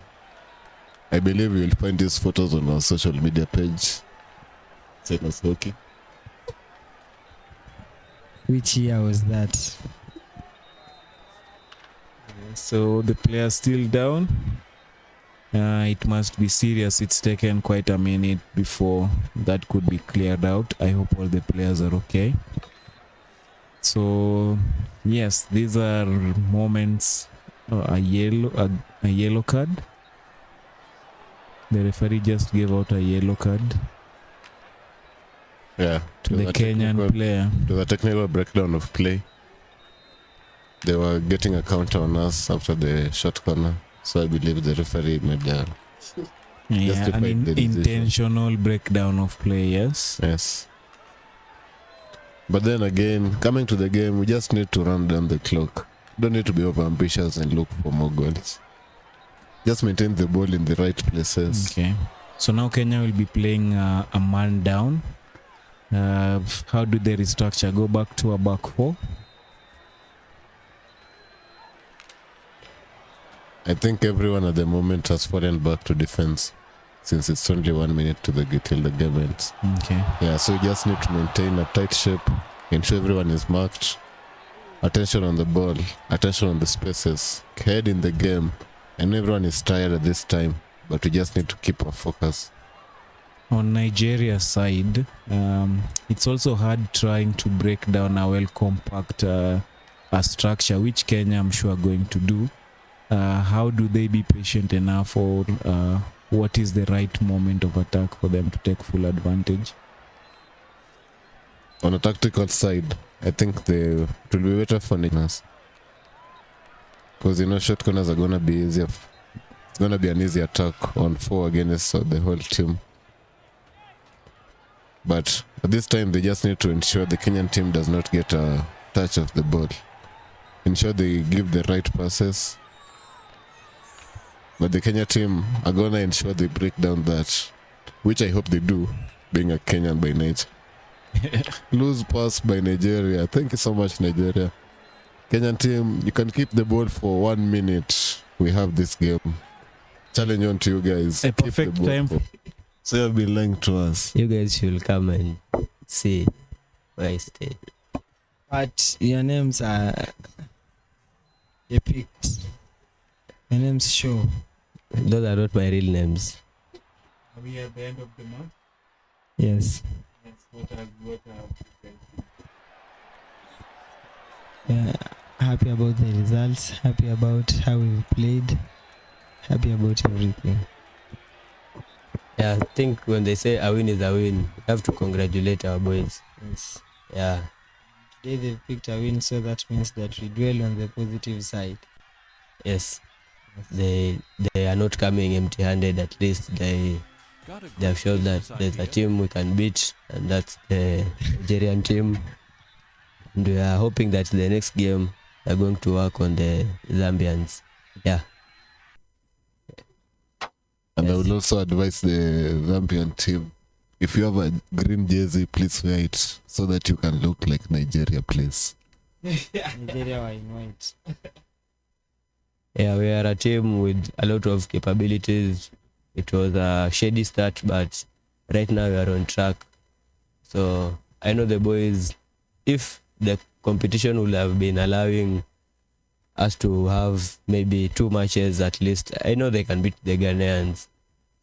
[SPEAKER 4] I believe you will find these photos on our social media page. Senos Hockey.
[SPEAKER 2] Which year was that?
[SPEAKER 1] So the player still down. It must be serious. It's taken quite a minute before that could be cleared out. I hope all the players are okay. So yes, these are moments. A yellow card. The referee just gave out a yellow card.
[SPEAKER 4] Yeah,
[SPEAKER 1] to the Kenyan player.
[SPEAKER 4] To the technical breakdown of play. They were getting a counter on us after the short corner. So I believe the referee made an
[SPEAKER 1] intentional breakdown of play, yes?
[SPEAKER 4] Yes. But then again, coming to the game, we just need to run down the clock. Don't need to be over ambitious and look for more goals. Just maintain the ball in the right places.
[SPEAKER 1] Okay. So now Kenya will be playing a man down. How do they restructure? Go back to a back four?
[SPEAKER 4] I think everyone at the moment has fallen back to defense since it's only 1 minute till the game ends.
[SPEAKER 1] Okay.
[SPEAKER 4] Yeah, so you just need to maintain a tight shape, ensure everyone is marked, attention on the ball, attention on the spaces, head in the game. I know everyone is tired at this time, but we just need to keep our focus.
[SPEAKER 1] On Nigeria's side, it's also hard trying to break down a well compact a structure, which Kenya I'm sure are going to do. How do they be patient enough, or what is the right moment of attack for them to take full advantage?
[SPEAKER 4] On a tactical side, I think it will be better for Nigeria. Because short corners are gonna be easier. It's gonna be an easy attack on 4 against the whole team. But at this time, they just need to ensure the Kenyan team does not get a touch of the ball. Ensure they give the right passes. But the Kenya team are gonna ensure they break down that, which I hope they do, being a Kenyan by nature. Lose pass by Nigeria. Thank you so much, Nigeria. Kenyan team, you can keep the ball for 1 minute. We have this game. Challenge on to you guys.
[SPEAKER 1] A
[SPEAKER 4] Keep the
[SPEAKER 1] perfect
[SPEAKER 4] ball
[SPEAKER 1] time.
[SPEAKER 4] So you've been lying to us.
[SPEAKER 3] You guys should come and see where I stay.
[SPEAKER 2] But your names are picked. Your names show.
[SPEAKER 3] Those are not my real names.
[SPEAKER 1] Are we at the end of the month?
[SPEAKER 2] Yes.
[SPEAKER 1] Yes. What
[SPEAKER 2] Yeah. Happy about the results. Happy about how we played. Happy about everything.
[SPEAKER 3] Yeah, I think when they say a win is a win, we have to congratulate our boys.
[SPEAKER 2] Yes.
[SPEAKER 3] Yeah,
[SPEAKER 2] Today they picked a win, so that means that we dwell on the positive side.
[SPEAKER 3] yes. They are not coming empty-handed. At least they have shown that there's a team we can beat, and that's the Nigerian team. And we are hoping that the next game they're going to work on the Zambians. Yeah.
[SPEAKER 4] And I
[SPEAKER 3] Yes.
[SPEAKER 4] will also advise the Zambian team, if you have a green jersey, please wear it so that you can look like Nigeria, please.
[SPEAKER 2] Nigeria were in white.
[SPEAKER 3] Yeah, we are a team with a lot of capabilities. It was a shady start, but right now we are on track. So I know the boys, if the competition would have been allowing us to have maybe 2 matches at least, I know they can beat the Ghanaians.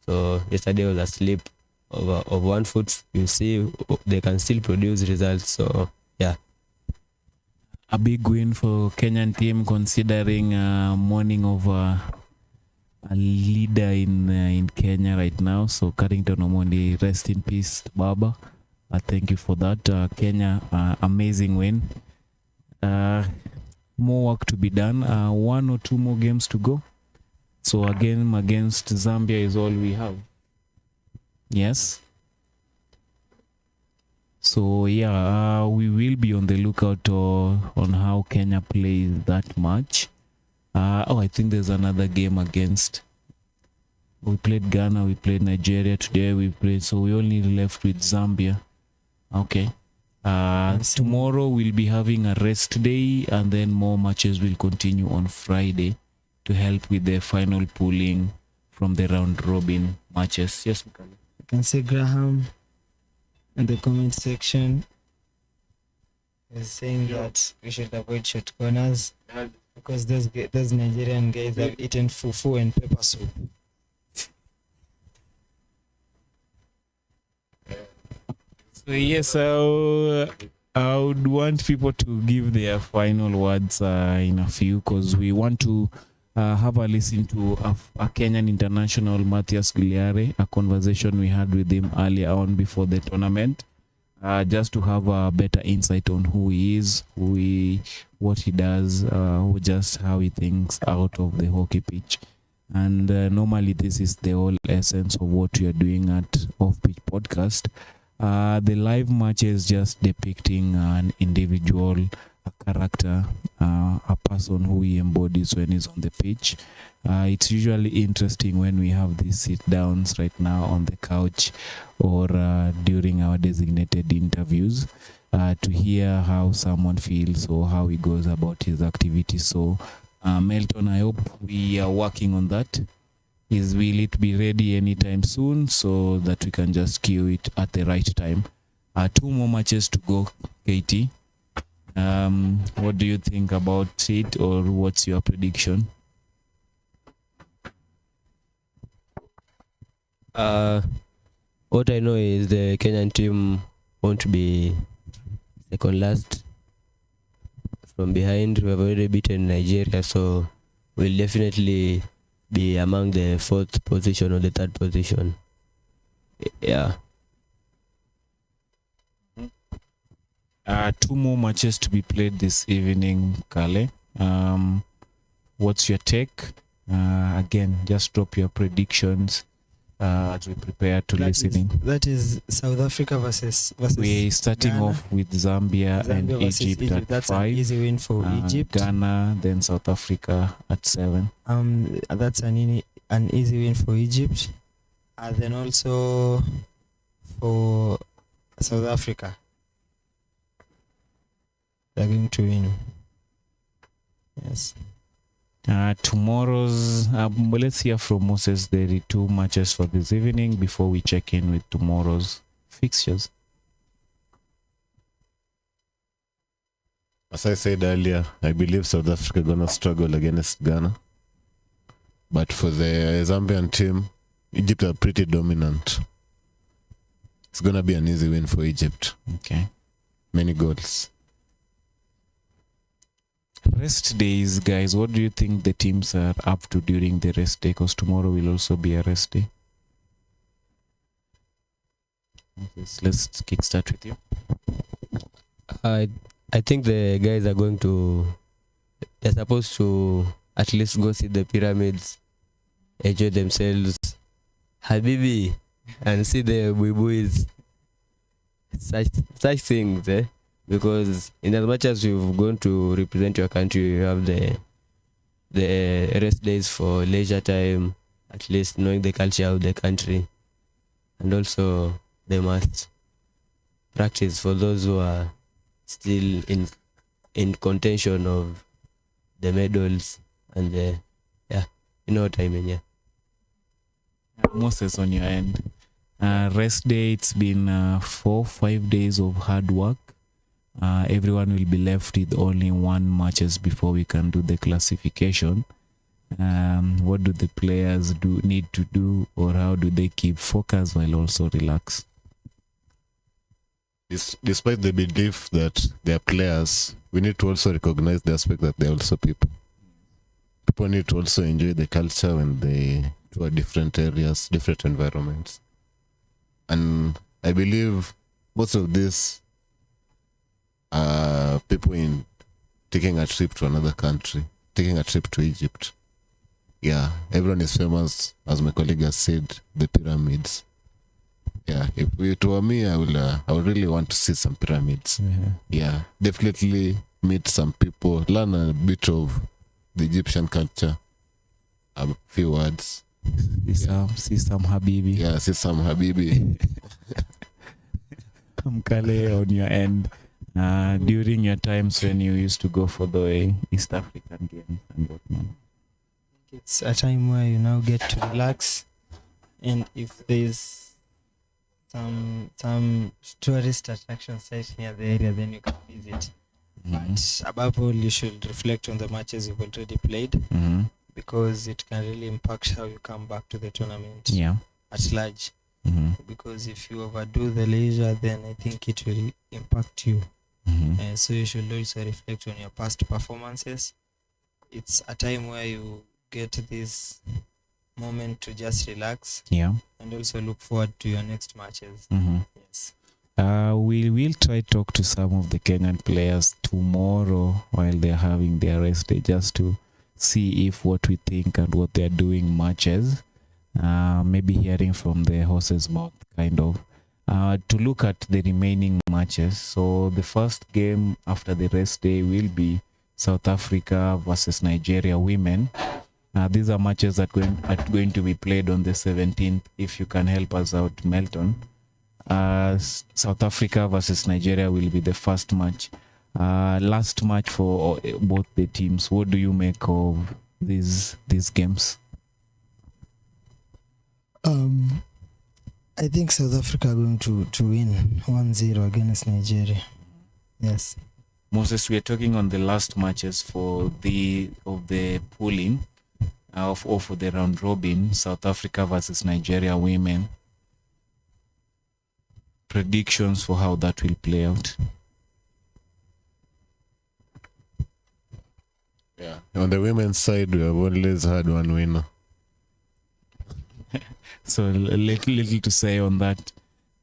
[SPEAKER 3] So yesterday was a slip of 1 foot. You see, they can still produce results. So yeah.
[SPEAKER 1] A big win for Kenyan team, considering mourning of a leader in Kenya right now. So Carrington Omondi, rest in peace, Baba. Thank you for that. Kenya, amazing win. More work to be done. 1 or 2 more games to go. So a game against Zambia is all we have. Yes. So yeah, we will be on the lookout on how Kenya plays that match. I think there's another game against. We played Ghana, we played Nigeria today. So we only left with Zambia. Okay. Tomorrow we'll be having a rest day, and then more matches will continue on Friday to help with the final pooling from the round robin matches. Yes, Mikali.
[SPEAKER 2] You can see Graham in the comment section is saying that we should avoid short corners because those Nigerian guys have eaten fufu and pepper soup.
[SPEAKER 1] So yes, I would want people to give their final words in a few, because we want to have a listen to a Kenyan international, Matthias Guliare, a conversation we had with him earlier on before the tournament, just to have a better insight on who he is, what he does, just how he thinks out of the hockey pitch. And normally this is the whole essence of what we are doing at Off Pitch Podcast. The live match is just depicting an individual, a character, a person who he embodies when he's on the pitch. It's usually interesting when we have these sit downs right now on the couch or during our designated interviews to hear how someone feels or how he goes about his activity. So Melton, I hope we are working on that. Will it be ready anytime soon so that we can just cue it at the right time? 2 more matches to go, KT. What do you think about it, or what's your prediction?
[SPEAKER 3] What what I know is the Kenyan team won't be second last from behind. We have already beaten Nigeria, so we'll definitely be among the fourth position or the third position. Yeah.
[SPEAKER 1] Two more matches to be played this evening, Kale. What's your take? Again, just drop your predictions as we prepare to listening.
[SPEAKER 2] That is South Africa versus
[SPEAKER 1] We're starting
[SPEAKER 2] Ghana.
[SPEAKER 1] off with Zambia and
[SPEAKER 2] Zambia versus
[SPEAKER 1] Egypt at
[SPEAKER 2] That's
[SPEAKER 1] 5.
[SPEAKER 2] an easy win for Egypt.
[SPEAKER 1] Ghana, then South Africa at 7.
[SPEAKER 2] That's an easy win for Egypt. And then also for South Africa, they're going to win. Yes.
[SPEAKER 1] Tomorrow's, let's hear from Moses. There are 2 matches for this evening before we check in with tomorrow's fixtures.
[SPEAKER 4] As I said earlier, I believe South Africa gonna struggle against Ghana. But for the Zambian team, Egypt are pretty dominant. It's gonna be an easy win for Egypt.
[SPEAKER 1] Okay.
[SPEAKER 4] Many goals.
[SPEAKER 1] Rest days, guys. What do you think the teams are up to during the rest day? Because tomorrow will also be a rest day. Let's kickstart with you.
[SPEAKER 3] I think the guys are going to. They're supposed to at least go see the pyramids, enjoy themselves, Habibi, and see the buibuis. Such things, eh? Because in as much as you've gone to represent your country, you have the rest days for leisure time, at least knowing the culture of the country, and also they must practice for those who are still in contention of the medals and the you know what I mean.
[SPEAKER 1] Moses, on your end, rest day. It's been 4-5 days of hard work. Everyone will be left with only 1 matches before we can do the classification. What do the players need to do, or how do they keep focus while also relax?
[SPEAKER 4] Despite the belief that they're players, we need to also recognize the aspect that they're also people. People need to also enjoy the culture when they tour different areas, different environments. And I believe most of these people in taking a trip to another country, taking a trip to Egypt. Yeah, everyone is famous, as my colleague has said, the pyramids. Yeah, if it were me, I would really want to see some pyramids. Yeah, definitely meet some people, learn a bit of the Egyptian culture, a few words.
[SPEAKER 1] See some Habibi.
[SPEAKER 4] Yeah, see some Habibi.
[SPEAKER 1] Kale, on your end, during your times when you used to go for the East African games and whatnot.
[SPEAKER 2] It's a time where you now get to relax, and if there's some tourist attraction sites near the area, then you can visit. But above all, you should reflect on the matches you've already played, because it can really impact how you come back to the tournament at large. Because if you overdo the leisure, then I think it will impact you. So you should also reflect on your past performances. It's a time where you get this moment to just relax and also look forward to your next matches. Yes.
[SPEAKER 1] We will try to talk to some of the Kenyan players tomorrow while they're having their rest day, just to see if what we think and what they're doing matches. Maybe hearing from the horse's mouth, kind of. To look at the remaining matches. So the first game after the rest day will be South Africa versus Nigeria women. These are matches that are going to be played on the 17th. If you can help us out, Melton. South Africa versus Nigeria will be the first match. Last match for both the teams. What do you make of these games?
[SPEAKER 2] I think South Africa are going to win 1-0 against Nigeria. Yes.
[SPEAKER 1] Moses, we are talking on the last matches for the pooling for the round robin. South Africa versus Nigeria women. predictions for how that will play out.
[SPEAKER 4] Yeah. On the women's side, we have always had one winner.
[SPEAKER 1] So a little to say on that.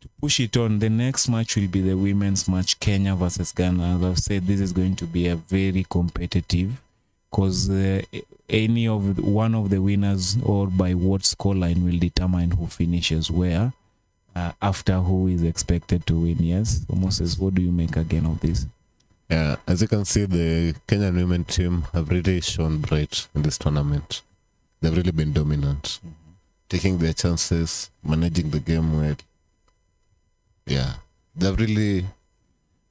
[SPEAKER 1] To push it on, the next match will be the women's match, Kenya versus Ghana. As I've said, this is going to be a very competitive, because one of the winners, or by what scoreline, will determine who finishes where, after who is expected to win. Yes, so Moses, what do you make again of this?
[SPEAKER 4] Yeah, as you can see, the Kenyan women team have really shone bright in this tournament. They've really been dominant, taking their chances, managing the game well. Yeah, they've really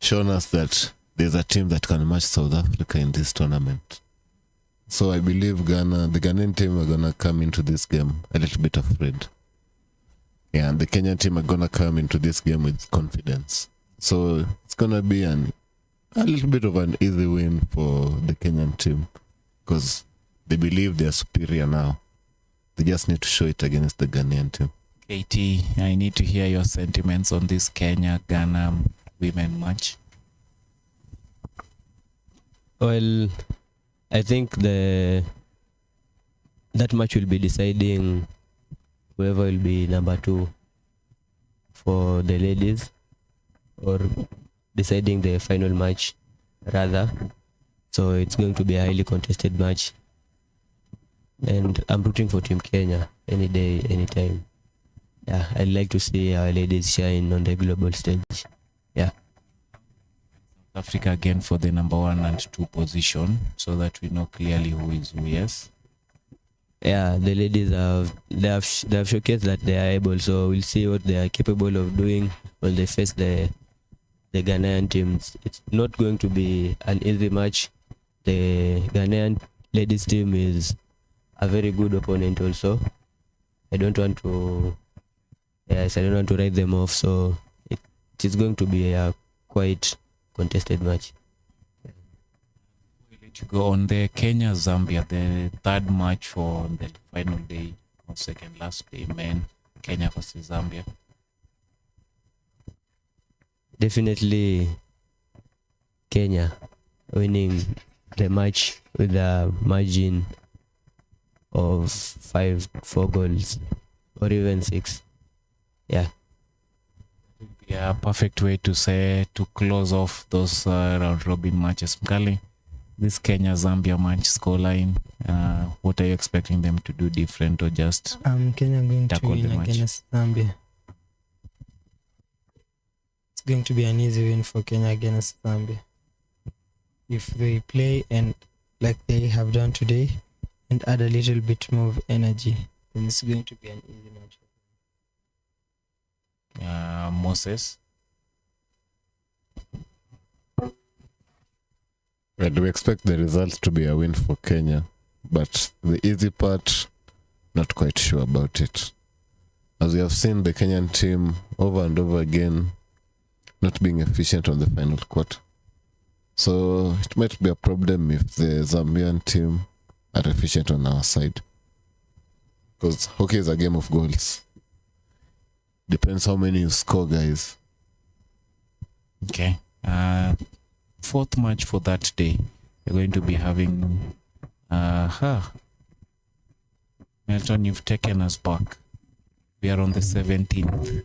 [SPEAKER 4] shown us that there's a team that can match South Africa in this tournament. So I believe the Ghanaian team are going to come into this game a little bit afraid. Yeah, and the Kenyan team are going to come into this game with confidence. So it's going to be a little bit of an easy win for the Kenyan team, because they believe they're superior now. They just need to show it against the Ghanaian team.
[SPEAKER 1] KT, I need to hear your sentiments on this Kenya-Ghana women match.
[SPEAKER 3] Well, I think that match will be deciding whoever will be number 2 for the ladies, or deciding the final match rather. So it's going to be a highly contested match, and I'm rooting for Team Kenya any day, anytime. Yeah, I'd like to see our ladies shine on the global stage. Yeah.
[SPEAKER 1] Africa again for the number 1 and 2 position, so that we know clearly who is who. Yes.
[SPEAKER 3] Yeah, the ladies have showcased that they are able, so we'll see what they are capable of doing when they face the Ghanaian teams. It's not going to be an easy match. The Ghanaian ladies team is a very good opponent also. I don't want to write them off, so it is going to be a quite contested match.
[SPEAKER 1] We'll let you go on the Kenya-Zambia, the third match for the final day, or second last day, men, Kenya versus Zambia.
[SPEAKER 3] Definitely Kenya winning the match with a margin of 4 goals, or even 6. Yeah.
[SPEAKER 1] Yeah, perfect way to close off those round robin matches. Mkali, this Kenya-Zambia match scoreline, what are you expecting them to do different, or just
[SPEAKER 2] Kenya going to
[SPEAKER 1] tackle the
[SPEAKER 2] win
[SPEAKER 1] match?
[SPEAKER 2] against Zambia. It's going to be an easy win for Kenya against Zambia. If they play and like they have done today, and add a little bit more of energy, then it's going to be an easy match.
[SPEAKER 1] Moses?
[SPEAKER 4] Well, we expect the results to be a win for Kenya, but the easy part, not quite sure about it. As we have seen the Kenyan team over and over again not being efficient on the final quarter. So it might be a problem if the Zambian team are efficient on our side, because hockey is a game of goals. Depends how many you score, guys.
[SPEAKER 1] Okay. Fourth match for that day, we're going to be having Melton, you've taken us back. We are on the 17th.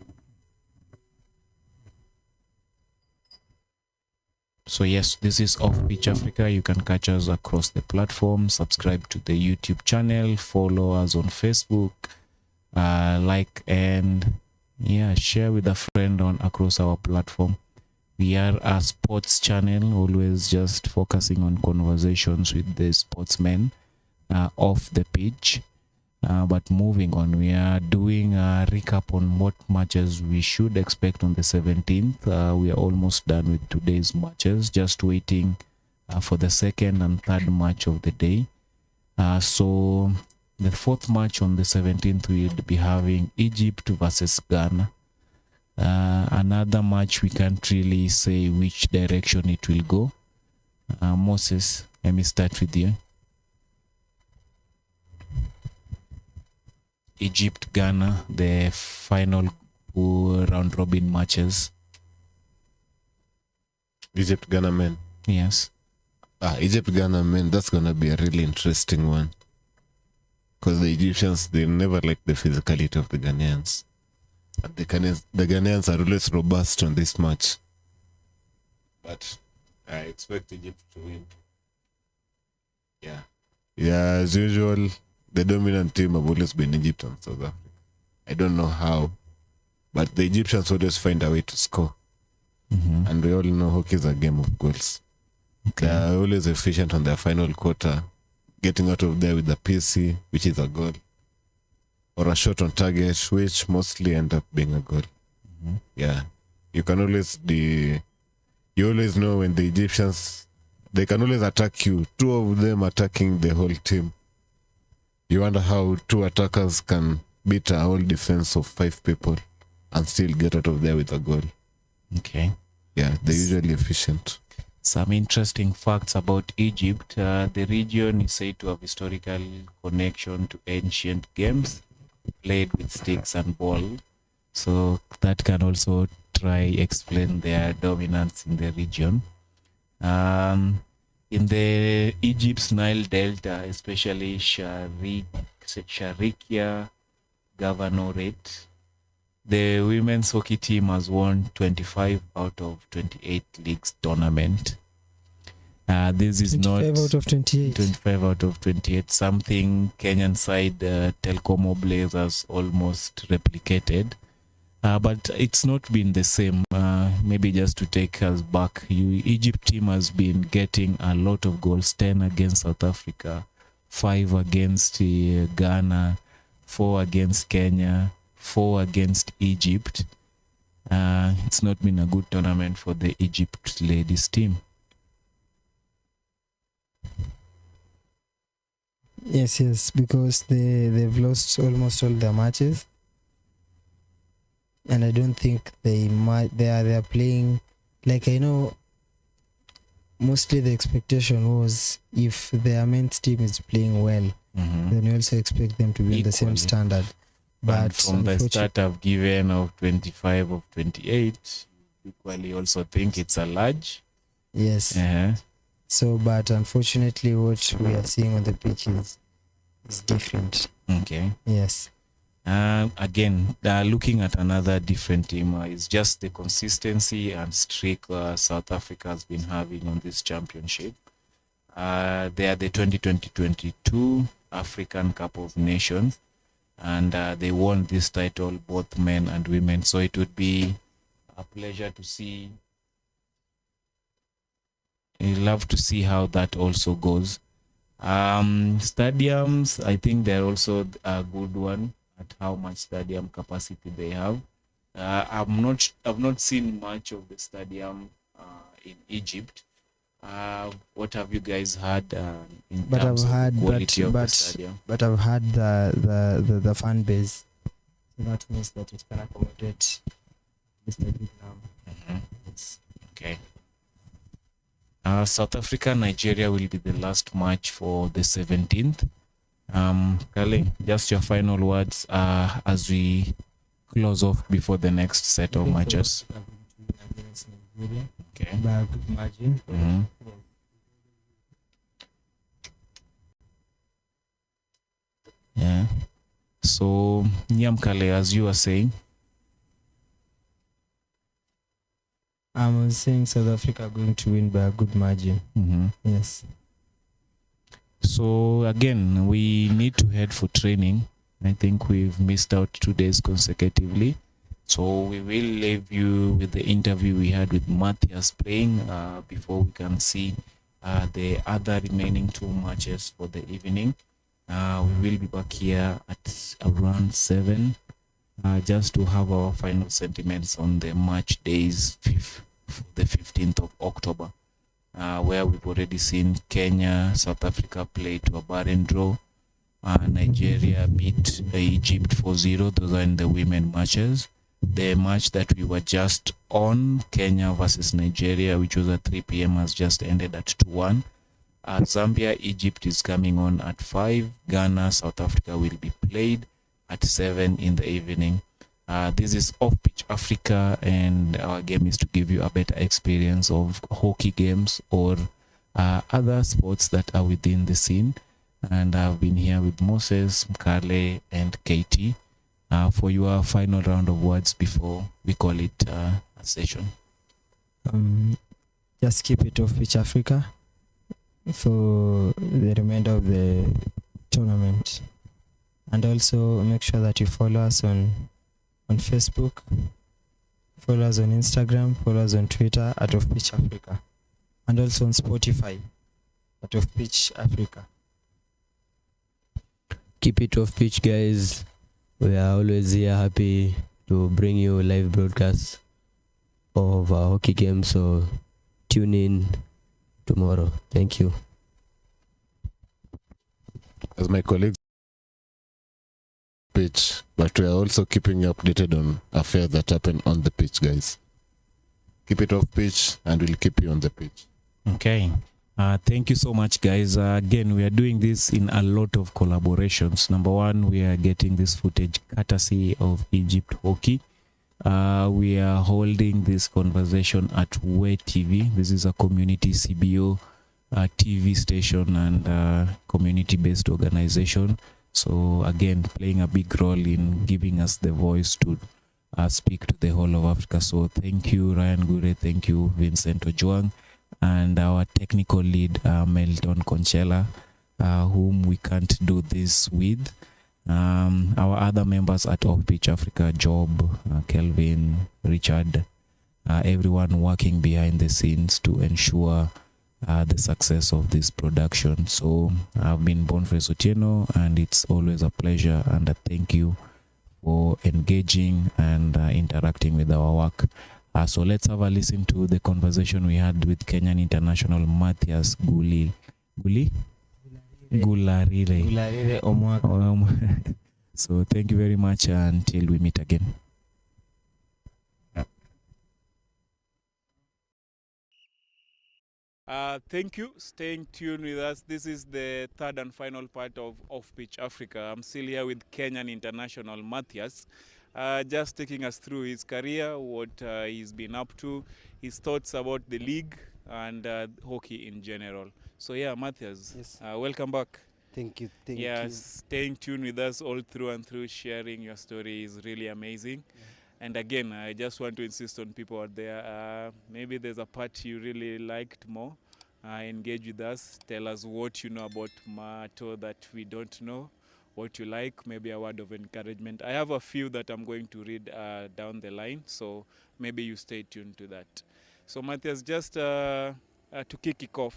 [SPEAKER 1] So yes, this is Off Pitch Africa. You can catch us across the platform. Subscribe to the YouTube channel. Follow us on Facebook. Like and share with a friend across our platform. We are a sports channel, always just focusing on conversations with the sportsmen off the pitch. But moving on, we are doing a recap on what matches we should expect on the 17th. We are almost done with today's matches, just waiting for the second and third match of the day. So the fourth match on the 17th, we'll be having Egypt versus Ghana. Another match we can't really say which direction it will go. Moses, let me start with you. Egypt, Ghana, the final round robin matches.
[SPEAKER 4] Egypt, Ghana men.
[SPEAKER 1] Yes.
[SPEAKER 4] Egypt, Ghana men, that's going to be a really interesting one. Because the Egyptians, they never like the physicality of the Ghanaians. And the Ghanaians are always robust on this match. But I expect Egypt to win. Yeah. Yeah, as usual, the dominant team have always been Egypt and South Africa. I don't know how, but the Egyptians always find a way to score.
[SPEAKER 1] Mm-hmm.
[SPEAKER 4] And we all know hockey is a game of goals.
[SPEAKER 1] Okay.
[SPEAKER 4] They are always efficient on their final quarter, getting out of there with a PC, which is a goal, or a shot on target, which mostly end up being a goal.
[SPEAKER 1] Mhm.
[SPEAKER 4] Yeah. You can always you always know when the Egyptians, they can always attack you. Two of them attacking the whole team. You wonder how two attackers can beat a whole defense of 5 people and still get out of there with a goal.
[SPEAKER 1] Okay.
[SPEAKER 4] Yeah, they're usually efficient.
[SPEAKER 1] Some interesting facts about Egypt. The region is said to have historical connection to ancient games played with sticks and ball. So that can also explain their dominance in the region. In the Egypt's Nile Delta, especially Sharikia Governorate, the women's hockey team has won 25 out of 28 leagues tournament. This is
[SPEAKER 2] 25
[SPEAKER 1] not
[SPEAKER 2] out of 28.
[SPEAKER 1] 25 out of 28, something Kenyan side Telkom Blazers almost replicated. But it's not been the same. Maybe just to take us back, Egypt team has been getting a lot of goals, 10 against South Africa, 5 against Ghana, 4 against Kenya, 4 against Egypt. It's not been a good tournament for the Egypt ladies team.
[SPEAKER 2] Yes, because they've lost almost all their matches, and I don't think they are playing, like, I know mostly the expectation was if their men's team is playing well, then you also expect them to be on the same
[SPEAKER 1] Equally.
[SPEAKER 2] standard.
[SPEAKER 1] But
[SPEAKER 2] But
[SPEAKER 1] from the start I've given of 25 of 28, equally also think it's a large.
[SPEAKER 2] yes. So, but unfortunately, what we are seeing on the pitch is different.
[SPEAKER 1] Okay.
[SPEAKER 2] Yes.
[SPEAKER 1] Again, looking at another different team is just the consistency and streak South Africa has been having on this championship. They are the 2020-22 African Cup of Nations, and they won this title, both men and women. So it would be a pleasure to see. I love to see how that also goes. Stadiums, I think they're also a good one at how much stadium capacity they have. I've not seen much of the stadium in Egypt. What have you guys heard in
[SPEAKER 2] But
[SPEAKER 1] terms
[SPEAKER 2] I've
[SPEAKER 1] of
[SPEAKER 2] heard,
[SPEAKER 1] the quality of the
[SPEAKER 2] but
[SPEAKER 1] stadium?
[SPEAKER 2] but I've heard the fan base. So that means that it can accommodate this big number.
[SPEAKER 1] Mhm. Okay. South Africa, Nigeria will be the last match for the 17th. Kale, just your final words as we close off before the next set of matches. Okay.
[SPEAKER 2] By a good margin.
[SPEAKER 1] Mhm. Yeah. So, Nyamkale, as you were saying,
[SPEAKER 2] I was saying South Africa are going to win by a good margin. Yes.
[SPEAKER 1] So again, we need to head for training. I think we've missed out 2 days consecutively. So we will leave you with the interview we had with Matthias playing before we can see the other remaining 2 matches for the evening. We will be back here at around 7 just to have our final sentiments on the match days, the 15th of October. Where we've already seen Kenya, South Africa play to a barren draw. Nigeria beat Egypt 4-0. Those are in the women matches. The match that we were just on, Kenya versus Nigeria, which was at 3 p.m., has just ended at 2-1. Zambia, Egypt is coming on at 5. Ghana, South Africa will be played at 7 in the evening. This is Off Pitch Africa, and our game is to give you a better experience of hockey games or other sports that are within the scene. And I've been here with Moses, Mkale, and Katie for your final round of words before we call it a session.
[SPEAKER 2] Just keep it Off Pitch Africa for the remainder of the tournament, and also make sure that you follow us on Facebook, follow us on Instagram, follow us on Twitter at Off Pitch Africa, and also on Spotify at Off Pitch Africa.
[SPEAKER 3] Keep it off pitch, guys. We are always here, happy to bring you live broadcasts of our hockey game. So tune in tomorrow. Thank you.
[SPEAKER 4] As my colleagues pitch, but we are also keeping you updated on affairs that happen on the pitch, guys. Keep it off pitch and we'll keep you on the pitch.
[SPEAKER 1] Okay. Thank you so much, guys. Again, we are doing this in a lot of collaborations. Number one, we are getting this footage courtesy of Egypt Hockey. We are holding this conversation at Way TV. This is a community CBO TV station and community-based organization. So again, playing a big role in giving us the voice to speak to the whole of Africa. So thank you, Ryan Gure. Thank you, Vincent Ojuang. And our technical lead, Melton Conchella, whom we can't do this with. Our other members at Off Pitch Africa, Job, Kelvin, Richard, everyone working behind the scenes to ensure the success of this production. So I've been Boniface Otieno, and it's always a pleasure and a thank you for engaging and interacting with our work. So let's have a listen to the conversation we had with Kenyan international Matthias Gularire Omwaka. So thank you very much until we meet again. Thank you. Staying tuned with us. This is the third and final part of Off Pitch Africa. I'm still here with Kenyan international Matthias. Just taking us through his career, what he's been up to, his thoughts about the league and hockey in general. So yeah, Matthias,
[SPEAKER 5] Yes.
[SPEAKER 1] welcome back.
[SPEAKER 5] Thank you. Thank
[SPEAKER 1] Yeah,
[SPEAKER 5] you.
[SPEAKER 1] staying tuned with us all through and through, sharing your story is really amazing. And again, I just want to insist on people out there, maybe there's a part you really liked more. Engage with us. Tell us what you know about Mato that we don't know. What you like, maybe a word of encouragement. I have a few that I'm going to read down the line, so maybe you stay tuned to that. So Matthias, just to kick it off,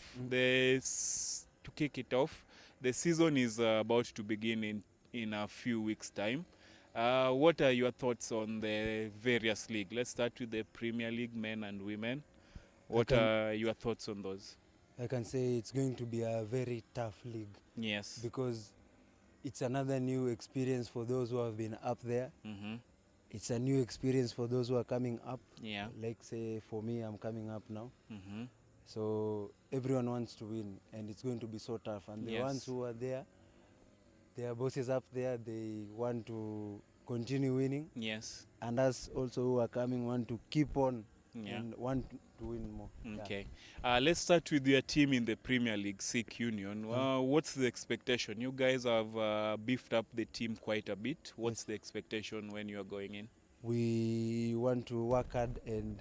[SPEAKER 1] the season is about to begin in a few weeks' time. What are your thoughts on the various leagues? Let's start with the Premier League, men and women. What are your thoughts on those?
[SPEAKER 5] I can say it's going to be a very tough league
[SPEAKER 1] Yes.
[SPEAKER 5] because it's another new experience for those who have been up there.
[SPEAKER 1] Mm-hmm.
[SPEAKER 5] It's a new experience for those who are coming up.
[SPEAKER 1] Yeah.
[SPEAKER 5] Like say for me, I'm coming up now.
[SPEAKER 1] Mm-hmm.
[SPEAKER 5] So everyone wants to win and it's going to be so tough. And the
[SPEAKER 1] Yes.
[SPEAKER 5] ones who are there, their bosses up there, they want to continue winning.
[SPEAKER 1] Yes.
[SPEAKER 5] And us also who are coming want to keep on
[SPEAKER 1] Yeah.
[SPEAKER 5] and want to win more. Yeah.
[SPEAKER 1] Okay. Let's start with your team in the Premier League, Sikh Union. What's the expectation? You guys have beefed up the team quite a bit. What's the expectation when you are going in?
[SPEAKER 5] We want to work hard and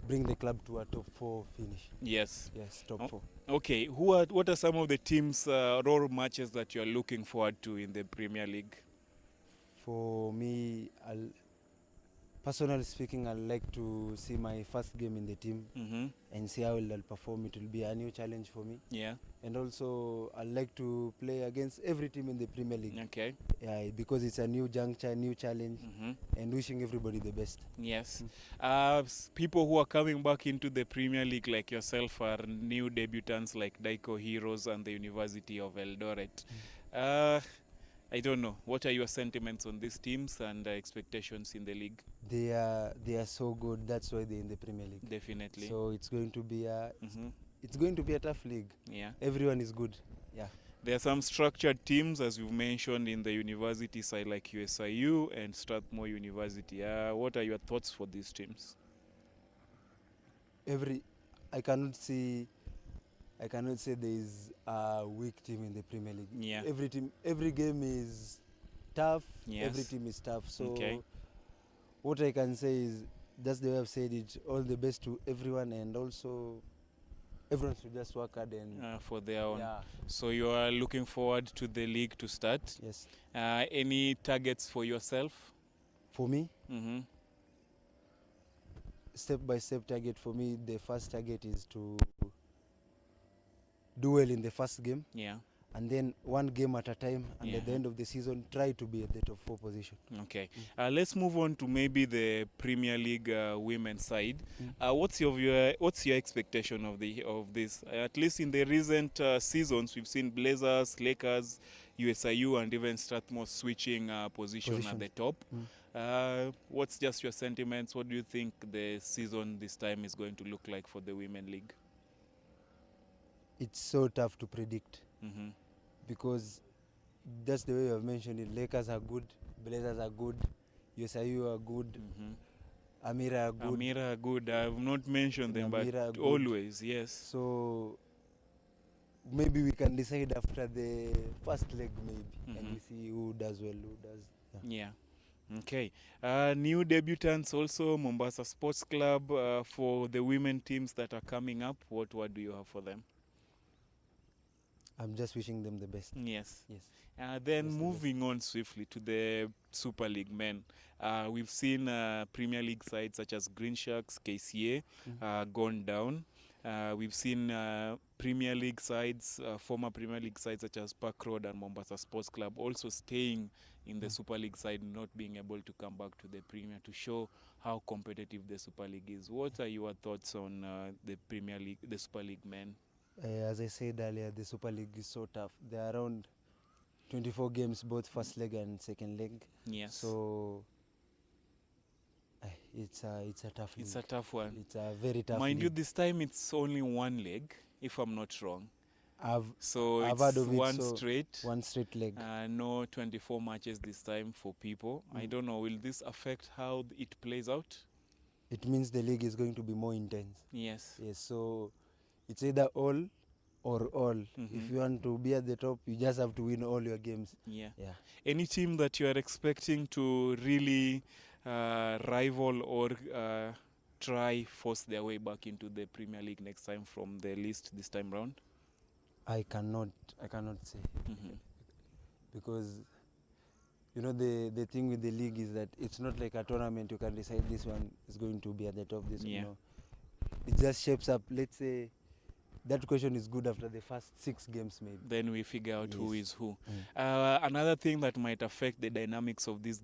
[SPEAKER 5] bring the club to a top 4 finish.
[SPEAKER 1] Yes.
[SPEAKER 5] Yes, top
[SPEAKER 1] Oh.
[SPEAKER 5] 4.
[SPEAKER 1] Okay. What are some of the teams' role matches that you are looking forward to in the Premier League?
[SPEAKER 5] For me, personally speaking, I'd like to see my first game in the team
[SPEAKER 1] Mm-hmm.
[SPEAKER 5] and see how I'll perform. It will be a new challenge for me.
[SPEAKER 1] Yeah.
[SPEAKER 5] And also, I'd like to play against every team in the Premier League.
[SPEAKER 1] Okay.
[SPEAKER 5] Because it's a new juncture, new challenge,
[SPEAKER 1] Mm-hmm.
[SPEAKER 5] and wishing everybody the best.
[SPEAKER 1] Yes. People who are coming back into the Premier League like yourself are new debutants like Daiko Heroes and the University of Eldoret. I don't know. What are your sentiments on these teams and expectations in the league?
[SPEAKER 5] They are so good. That's why they're in the Premier League.
[SPEAKER 1] Definitely.
[SPEAKER 5] So it's going to be a
[SPEAKER 1] Mm-hmm.
[SPEAKER 5] it's going to be a tough league.
[SPEAKER 1] Yeah.
[SPEAKER 5] Everyone is good. Yeah.
[SPEAKER 1] There are some structured teams, as you've mentioned, in the university side, like USIU and Strathmore University. What are your thoughts for these teams?
[SPEAKER 5] I cannot say there is a weak team in the Premier League.
[SPEAKER 1] Yeah.
[SPEAKER 5] Every game is tough.
[SPEAKER 1] Yes.
[SPEAKER 5] Every team is tough. So
[SPEAKER 1] Okay.
[SPEAKER 5] what I can say is, just the way I've said it, all the best to everyone, and also everyone should just work hard and
[SPEAKER 1] For their own.
[SPEAKER 5] yeah.
[SPEAKER 1] So you are looking forward to the league to start.
[SPEAKER 5] Yes.
[SPEAKER 1] Any targets for yourself?
[SPEAKER 5] For me,
[SPEAKER 1] Mm-hmm.
[SPEAKER 5] step by step target for me, the first target is to do well in the first game,
[SPEAKER 1] Yeah.
[SPEAKER 5] and then one game at a time, and at the
[SPEAKER 1] Yeah.
[SPEAKER 5] end of the season try to be at the top 4 position.
[SPEAKER 1] Okay. Let's move on to maybe the Premier League women's side. What's your expectation of this? At least in the recent seasons, we've seen Blazers, Lakers, USIU, and even Strathmore switching position at the top. What's just your sentiments? What do you think the season this time is going to look like for the women league?
[SPEAKER 5] It's so tough to predict,
[SPEAKER 1] Mm-hmm.
[SPEAKER 5] because that's the way you have mentioned it. Lakers are good, Blazers are good, USIU are good,
[SPEAKER 1] Mm-hmm.
[SPEAKER 5] Amira are good.
[SPEAKER 1] Amira are good. I've not mentioned them,
[SPEAKER 5] Amira are
[SPEAKER 1] but
[SPEAKER 5] good.
[SPEAKER 1] always, yes.
[SPEAKER 5] So maybe we can decide after the first leg, maybe, and
[SPEAKER 1] Mhm.
[SPEAKER 5] we see who does well, who does.
[SPEAKER 1] Yeah. Okay. New debutants also, Mombasa Sports Club, for the women teams that are coming up. What do you have for them?
[SPEAKER 5] I'm just wishing them the best.
[SPEAKER 1] Yes.
[SPEAKER 5] Yes.
[SPEAKER 1] Then
[SPEAKER 5] Yes,
[SPEAKER 1] moving on swiftly to the Super League men. We've seen Premier League sides such as Green Sharks, KCA, gone down. We've seen Premier League sides, former Premier League sides such as Park Road and Mombasa Sports Club also staying in the Super League side, not being able to come back to the Premier to show how competitive the Super League is. What are your thoughts on the Premier League, the Super League men?
[SPEAKER 5] As I said earlier, the Super League is so tough. There are around 24 games, both first leg and second leg.
[SPEAKER 1] Yes.
[SPEAKER 5] So it's a tough league.
[SPEAKER 1] It's a tough one.
[SPEAKER 5] It's a very tough
[SPEAKER 1] Mind you,
[SPEAKER 5] league.
[SPEAKER 1] this time it's only one leg, if I'm not wrong. So
[SPEAKER 5] I've
[SPEAKER 1] it's
[SPEAKER 5] heard of it,
[SPEAKER 1] one
[SPEAKER 5] so
[SPEAKER 1] straight.
[SPEAKER 5] one straight leg.
[SPEAKER 1] No 24 matches this time for people. I don't know, will this affect how it plays out?
[SPEAKER 5] It means the league is going to be more intense.
[SPEAKER 1] Yes.
[SPEAKER 5] Yes, so it's either all or all. If you want to be at the top, you just have to win all your games.
[SPEAKER 1] Yeah.
[SPEAKER 5] Yeah.
[SPEAKER 1] Any team that you are expecting to really rival or try force their way back into the Premier League next time from the list this time round?
[SPEAKER 5] I cannot say,
[SPEAKER 1] Mhm.
[SPEAKER 5] because you know the thing with the league is that it's not like a tournament. You can decide this one is going to be at the top. This
[SPEAKER 1] Yeah.
[SPEAKER 5] one, no. It just shapes up. Let's say that question is good after the first 6 games, maybe.
[SPEAKER 1] Then we figure out who
[SPEAKER 5] Yes.
[SPEAKER 1] is who. Another thing that might affect the dynamics of this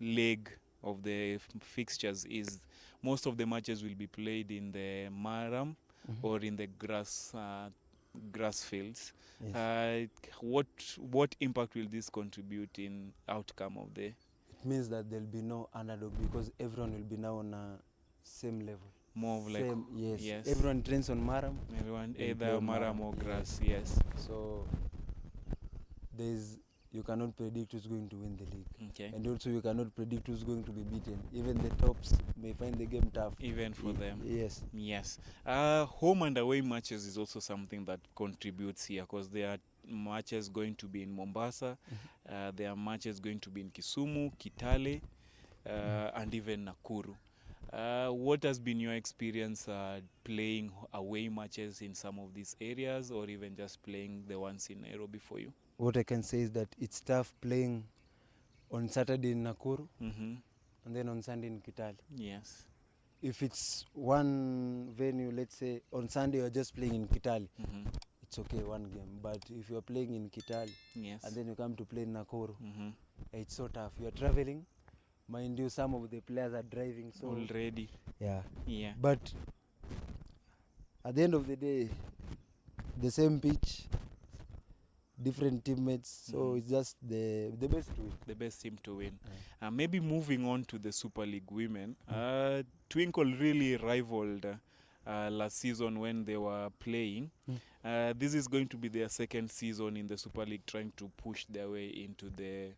[SPEAKER 1] leg of the fixtures is most of the matches will be played in the Maram or in the grass fields.
[SPEAKER 5] Yes.
[SPEAKER 1] What impact will this contribute in outcome of the?
[SPEAKER 5] It means that there'll be no underdog, because everyone will be now on a same level.
[SPEAKER 1] More of like
[SPEAKER 5] Same, yes.
[SPEAKER 1] yes.
[SPEAKER 5] Everyone trains on Maram.
[SPEAKER 1] Everyone
[SPEAKER 5] They'll
[SPEAKER 1] either
[SPEAKER 5] play on
[SPEAKER 1] Maram
[SPEAKER 5] Maram,
[SPEAKER 1] or
[SPEAKER 5] yes.
[SPEAKER 1] grass. Yes.
[SPEAKER 5] So you cannot predict who's going to win the league.
[SPEAKER 1] Okay.
[SPEAKER 5] And also you cannot predict who's going to be beaten. Even the tops may find the game tough.
[SPEAKER 1] Even for them.
[SPEAKER 5] Yes.
[SPEAKER 1] Yes. Home and away matches is also something that contributes here, because there are matches going to be in Mombasa, there are matches going to be in Kisumu, Kitale, and even Nakuru. What has been your experience playing away matches in some of these areas, or even just playing the ones in Nairobi for you?
[SPEAKER 5] What I can say is that it's tough playing on Saturday in Nakuru
[SPEAKER 1] Mm-hmm.
[SPEAKER 5] and then on Sunday in Kitale.
[SPEAKER 1] Yes.
[SPEAKER 5] If it's one venue, let's say on Sunday you're just playing in Kitale,
[SPEAKER 1] Mm-hmm.
[SPEAKER 5] it's okay, one game. But if you're playing in Kitale
[SPEAKER 1] Yes.
[SPEAKER 5] and then you come to play in Nakuru,
[SPEAKER 1] Mm-hmm.
[SPEAKER 5] it's so tough. You're traveling. Mind you, some of the players are driving. So
[SPEAKER 1] Already.
[SPEAKER 5] yeah.
[SPEAKER 1] Yeah.
[SPEAKER 5] But at the end of the day, the same pitch, different teammates. So it's just the best to win.
[SPEAKER 1] The best team to win. Maybe moving on to the Super League women, Twinkle really rivaled last season when they were playing. This is going to be their second season in the Super League, trying to push their way into the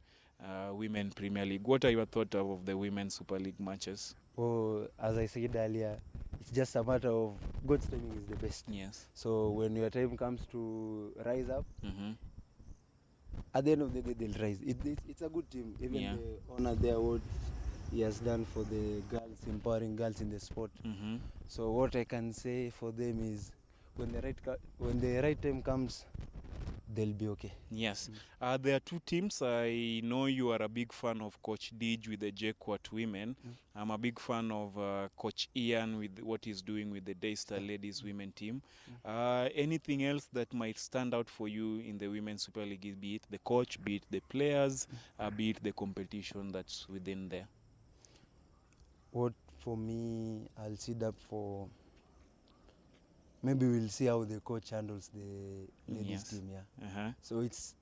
[SPEAKER 1] Women Premier League. What are your thoughts of the Women Super League matches?
[SPEAKER 5] Oh, as I said earlier, it's just a matter of God's timing is the best.
[SPEAKER 1] Yes.
[SPEAKER 5] So when your time comes to rise up,
[SPEAKER 1] Mm-hmm.
[SPEAKER 5] at the end of the day, they'll rise. It's a good team. Even
[SPEAKER 1] Yeah.
[SPEAKER 5] the honor there, what he has done for the girls, empowering girls in the sport.
[SPEAKER 1] Mm-hmm.
[SPEAKER 5] So what I can say for them is, when the right time comes, they'll be okay.
[SPEAKER 1] Yes. There are two teams. I know you are a big fan of Coach Dij with the JKUAT women. I'm a big fan of Coach Ian with what he's doing with the Daystar ladies women team. Anything else that might stand out for you in the Women's Super League, be it the coach, be it the players, be it the competition that's within there?
[SPEAKER 5] What for me, I'll sit up for. Maybe we'll see how the coach handles the ladies
[SPEAKER 1] Yes.
[SPEAKER 5] team. Yeah.
[SPEAKER 1] Uh-huh.
[SPEAKER 5] So it's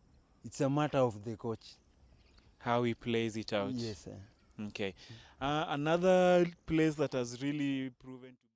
[SPEAKER 5] a matter of the coach.
[SPEAKER 1] How he plays it out.
[SPEAKER 5] Yes.
[SPEAKER 1] Okay. Another place that has really proven to